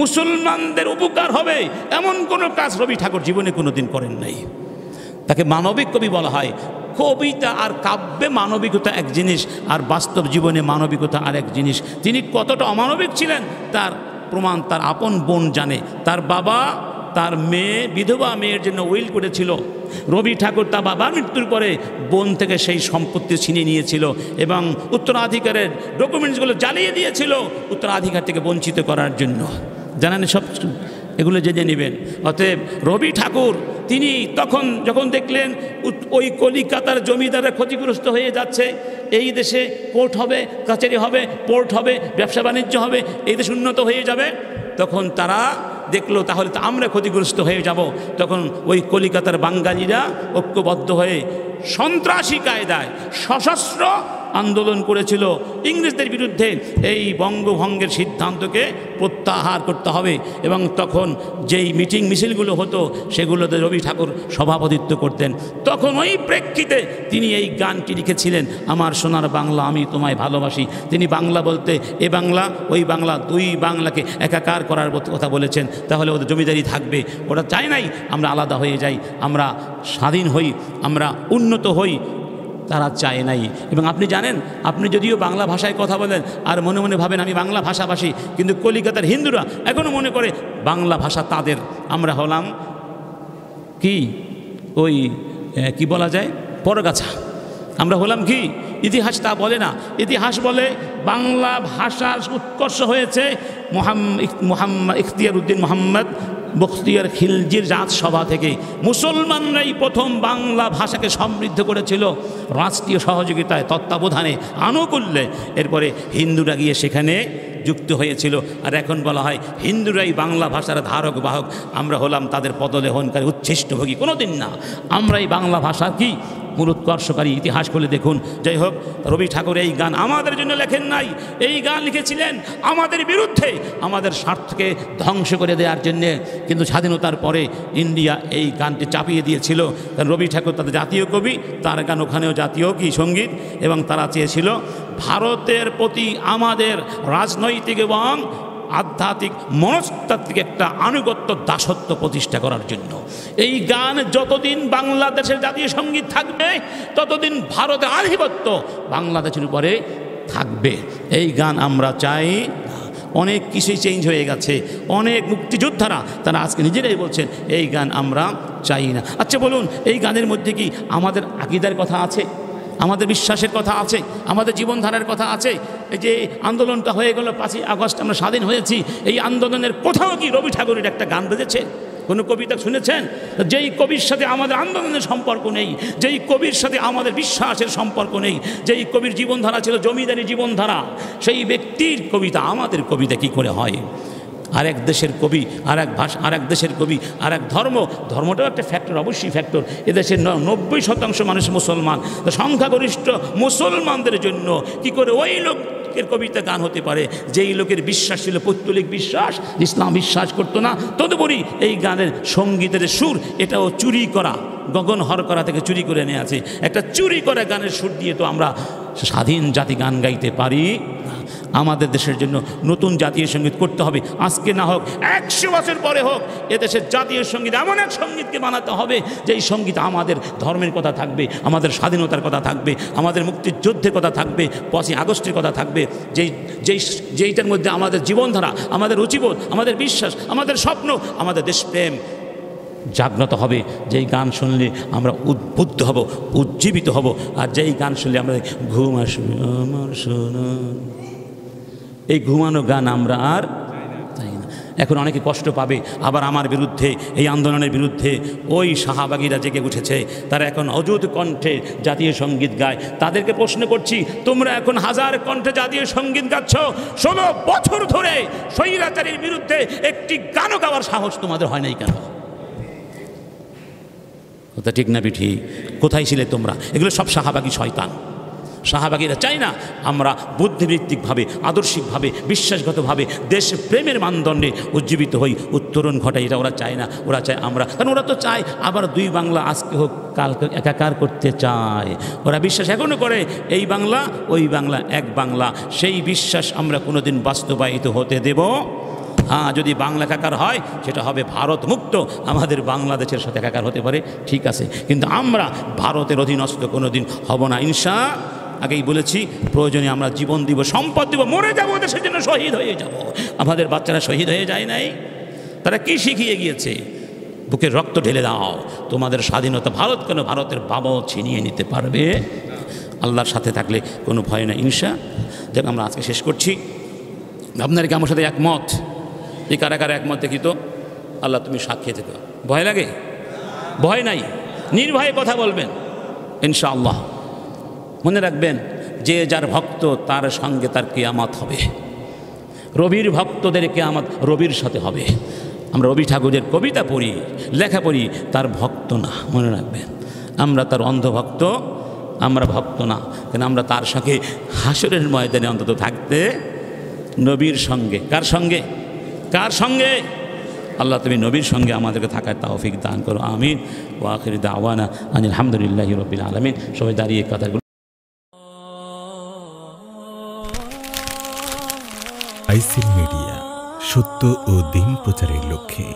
মুসলমানদের উপকার হবে এমন কোনো কাজ রবি ঠাকুর জীবনে কোনোদিন করেন নাই। তাকে মানবিক কবি বলা হয়। কবিতা আর কাব্যে মানবিকতা এক জিনিস, আর বাস্তব জীবনে মানবিকতা আর এক জিনিস। তিনি কতটা অমানবিক ছিলেন তার প্রমাণ তার আপন বোন জানে। তার বাবা তার মেয়ে, বিধবা মেয়ের জন্য উইল করেছিল। রবি ঠাকুর তার বাবার মৃত্যুর পরে বোন থেকে সেই সম্পত্তি ছিনিয়ে নিয়েছিল এবং উত্তরাধিকারের ডকুমেন্টসগুলো জ্বালিয়ে দিয়েছিল উত্তরাধিকার থেকে বঞ্চিত করার জন্য। জানেন সব এগুলো জেনে নেবেন। অতএব রবি ঠাকুর তিনি তখন যখন দেখলেন ওই কলিকাতার জমিদাররা ক্ষতিগ্রস্ত হয়ে যাচ্ছে, এই দেশে কোর্ট হবে, কাছারি হবে, পোর্ট হবে, ব্যবসা বাণিজ্য হবে, এই দেশ উন্নত হয়ে যাবে, তখন তারা দেখলো তাহলে তো আমরা ক্ষতিগ্রস্ত হয়ে যাব। তখন ওই কলিকাতার বাঙালিরা ঐক্যবদ্ধ হয়ে সন্ত্রাসী কায়দায় সশস্ত্র আন্দোলন করেছিল ইংরেজদের বিরুদ্ধে। এই বঙ্গভঙ্গের সিদ্ধান্তকে প্রত্যাহার করতে হবে, এবং তখন যেই মিটিং মিছিলগুলো হতো সেগুলোতে রবি ঠাকুর সভাপতিত্ব করতেন। তখন ওই প্রেক্ষিতে তিনি এই গানটি লিখেছিলেন, আমার সোনার বাংলা আমি তোমায় ভালোবাসি। তিনি বাংলা বলতে এ বাংলা ওই বাংলা, দুই বাংলাকে একাকার করার কথা বলেছেন। তাহলে ওদের জমিদারি থাকবে, ওরা চায় নাই আমরা আলাদা হয়ে যাই, আমরা স্বাধীন হই, আমরা উন্নত হই, তারা চায় নাই। এবং আপনি জানেন, আপনি যদিও বাংলা ভাষায় কথা বলেন আর মনে মনে ভাবেন আমি বাংলা ভাষাভাষী, কিন্তু কলিকাতার হিন্দুরা এখনও মনে করে বাংলা ভাষা তাদের। আমরা হলাম কি ওই কি বলা যায় পরগাছা। আমরা হলাম কি? ইতিহাস তা বলে না। ইতিহাস বলে বাংলা ভাষার উৎকর্ষ হয়েছে মোহাম্মদ ইখতিয়ার উদ্দিন মোহাম্মদ বখতিয়ার খিলজির রাজসভা থেকে। মুসলমানরাই প্রথম বাংলা ভাষাকে সমৃদ্ধ করেছিল রাষ্ট্রীয় সহযোগিতায়, তত্ত্বাবধানে, আনুকূল্যে। এরপরে হিন্দুরা গিয়ে সেখানে যুক্ত হয়েছিল। আর এখন বলা হয় হিন্দুরাই বাংলা ভাষার ধারক বাহক, আমরা হলাম তাদের পদলেহনকারী, উচ্ছিষ্টভোগী। কোনোদিন না, আমরাই বাংলা ভাষা কি মূল উৎকর্ষকারী। ইতিহাস খুলে দেখুন। যাই হোক, রবি ঠাকুর এই গান আমাদের জন্য লেখেন নাই, এই গান লিখেছিলেন আমাদের বিরুদ্ধে, আমাদের স্বার্থকে ধ্বংস করে দেওয়ার জন্যে। কিন্তু স্বাধীনতার পরে ইন্ডিয়া এই গানটি চাপিয়ে দিয়েছিল, কারণ রবি ঠাকুর তাদের জাতীয় কবি, তার গান ওখানেও জাতীয় কি সঙ্গীত, এবং তারা চেয়েছিল ভারতের প্রতি আমাদের রাজনৈতিক এবং আধ্যাত্মিক মনস্তাত্ত্বিক একটা আনুগত্য, দাসত্ব প্রতিষ্ঠা করার জন্য। এই গান যতদিন বাংলাদেশের জাতীয় সঙ্গীত থাকবে ততদিন ভারতের আধিপত্য বাংলাদেশের উপরে থাকবে। এই গান আমরা চাই। অনেক কিছুই চেঞ্জ হয়ে গেছে, অনেক মুক্তিযোদ্ধারা তারা আজকে নিজেরাই বলছেন এই গান আমরা চাই না। আচ্ছা বলুন, এই গানের মধ্যে কি আমাদের আকীদার কথা আছে? আমাদের বিশ্বাসের কথা আছে? আমাদের জীবনধারার কথা আছে? এই যে আন্দোলনটা হয়ে গেল 5ই আগস্ট, আমরা স্বাধীন হয়েছি, এই আন্দোলনের কোথাও কি রবি ঠাকুরের একটা গান বেজেছে? কোনো কবিতা শুনেছেন? যেই কবির সাথে আমাদের আন্দোলনের সম্পর্ক নেই, যেই কবির সাথে আমাদের বিশ্বাসের সম্পর্ক নেই, যেই কবির জীবনধারা ছিল জমিদারি জীবনধারা, সেই ব্যক্তির কবিতা আমাদের কবিতা কি করে হয়? আরেক দেশের কবি, আরেক ভাষা, আরেক দেশের কবি, আরেক ধর্মটাও একটা ফ্যাক্টর, অবশ্যই ফ্যাক্টর। এদেশের 90% মানুষ মুসলমান, সংখ্যাগরিষ্ঠ মুসলমানদের জন্য কি করে ওই লোক লোকের কবিতা গান হতে পারে যেই লোকের বিশ্বাস ছিল পৌত্তলিক বিশ্বাস, ইসলাম বিশ্বাস করতো না, তদুপরি এই গানের সঙ্গীতের সুর এটাও চুরি করা, গগন হর করা থেকে চুরি করে নিয়ে আছে। একটা চুরি করে গানের সুর দিয়ে তো আমরা স্বাধীন জাতি গান গাইতে পারি না। আমাদের দেশের জন্য নতুন জাতীয় সঙ্গীত করতে হবে, আজকে না হোক 100 বছর পরে হোক এদেশের জাতীয় সঙ্গীত এমন এক সঙ্গীতকে বানাতে হবে যেই সঙ্গীত আমাদের ধর্মের কথা থাকবে, আমাদের স্বাধীনতার কথা থাকবে, আমাদের মুক্তিযুদ্ধের কথা থাকবে, 5ই আগস্টের কথা থাকবে, যেইটার মধ্যে আমাদের জীবনধারা, আমাদের রুচিবোধ, আমাদের বিশ্বাস, আমাদের স্বপ্ন, আমাদের দেশপ্রেম জাগ্রত হবে। যেই গান শুনলে আমরা উদ্বুদ্ধ হব, উজ্জীবিত হব। আর যেই গান শুনলে আমরা ঘুম আসবে আমার সোনা, এই ঘুমানো গান আমরা আর চাই না। এখন অনেকে কষ্ট পাবে, আবার আমার বিরুদ্ধে, এই আন্দোলনের বিরুদ্ধে ওই শাহবাগীরা জেগে উঠেছে, তারা এখন অযুত কণ্ঠে জাতীয় সঙ্গীত গায়। তাদেরকে প্রশ্ন করছি, তোমরা এখন 1000 কণ্ঠে জাতীয় সঙ্গীত গাচ্ছ, 16 বছর ধরে স্বৈরাচারীর বিরুদ্ধে একটি গানও গাওয়ার সাহস তোমাদের হয় নাই কেন? কথা ঠিক না বিঠি? কোথায় ছিলে তোমরা? এগুলো সব শাহবাগী শয়তান। শাহবাগীরা চাই না আমরা বুদ্ধিবৃত্তিকভাবে, আদর্শিকভাবে, বিশ্বাসগতভাবে দেশপ্রেমের মানদণ্ডে উজ্জীবিত হই, উত্তরণ ঘটাই। এটা ওরা চায় না। ওরা চায় আমরা, কারণ ওরা তো চায় আবার 2 বাংলা আজকে হোক কালকে একাকার করতে চায়। ওরা বিশ্বাস এখনও করে এই বাংলা ওই বাংলা এক বাংলা। সেই বিশ্বাস আমরা কোনোদিন বাস্তবায়িত হতে দেব। হ্যাঁ, যদি বাংলা একাকার হয় সেটা হবে ভারত মুক্ত, আমাদের বাংলাদেশের সাথে একাকার হতে পারে, ঠিক আছে, কিন্তু আমরা ভারতের অধীনস্থ কোনোদিন হব না ইনশাআল্লাহ। আগেই বলেছি, প্রয়োজনে আমরা জীবন দিব, সম্পদ দিব, মরে যাবো, দেশের জন্য শহীদ হয়ে যাব। আমাদের বাচ্চারা শহীদ হয়ে যায় নাই? তারা কি শিখিয়ে গিয়েছে? বুকের রক্ত ঢেলে দাও, তোমাদের স্বাধীনতা ভারত কেন, ভারতের বাবাও ছিনিয়ে নিতে পারবে। আল্লাহর সাথে থাকলে কোনো ভয় না ইনশাআল্লাহ। যাক, আমরা আজকে শেষ করছি। আপনার কি আমার সাথে একমত? এই কারা কারা একমত দেখি তো? আল্লাহ তুমি সাক্ষী থেকো। ভয় লাগে? ভয় নাই, নির্ভয়ে কথা বলবেন ইনশাআল্লাহ। মনে রাখবেন, যে যার ভক্ত তার সঙ্গে তার কিয়ামত হবে। রবির ভক্তদের কিয়ামত রবির সাথে হবে। আমরা রবি ঠাকুরের কবিতা পড়ি, লেখা পড়ি, তার ভক্ত না, মনে রাখবেন। আমরা তার অন্ধভক্ত, আমরা ভক্ত না। কেন? আমরা তার সঙ্গে হাসরের ময়দানে অন্তত থাকতে নবীর সঙ্গে। কার সঙ্গে? কার সঙ্গে? আল্লাহ তুমি নবীর সঙ্গে আমাদেরকে থাকার তৌফিক দান করো, আমিন। ওয়া আখির দাওয়ানা আনিল হামদুলিল্লাহি রাব্বিল আলামিন। সবাই দাঁড়িয়ে কথাগুলো। আইসিল মিডিয়া, সত্য ও দিন প্রচারের লক্ষ্যে।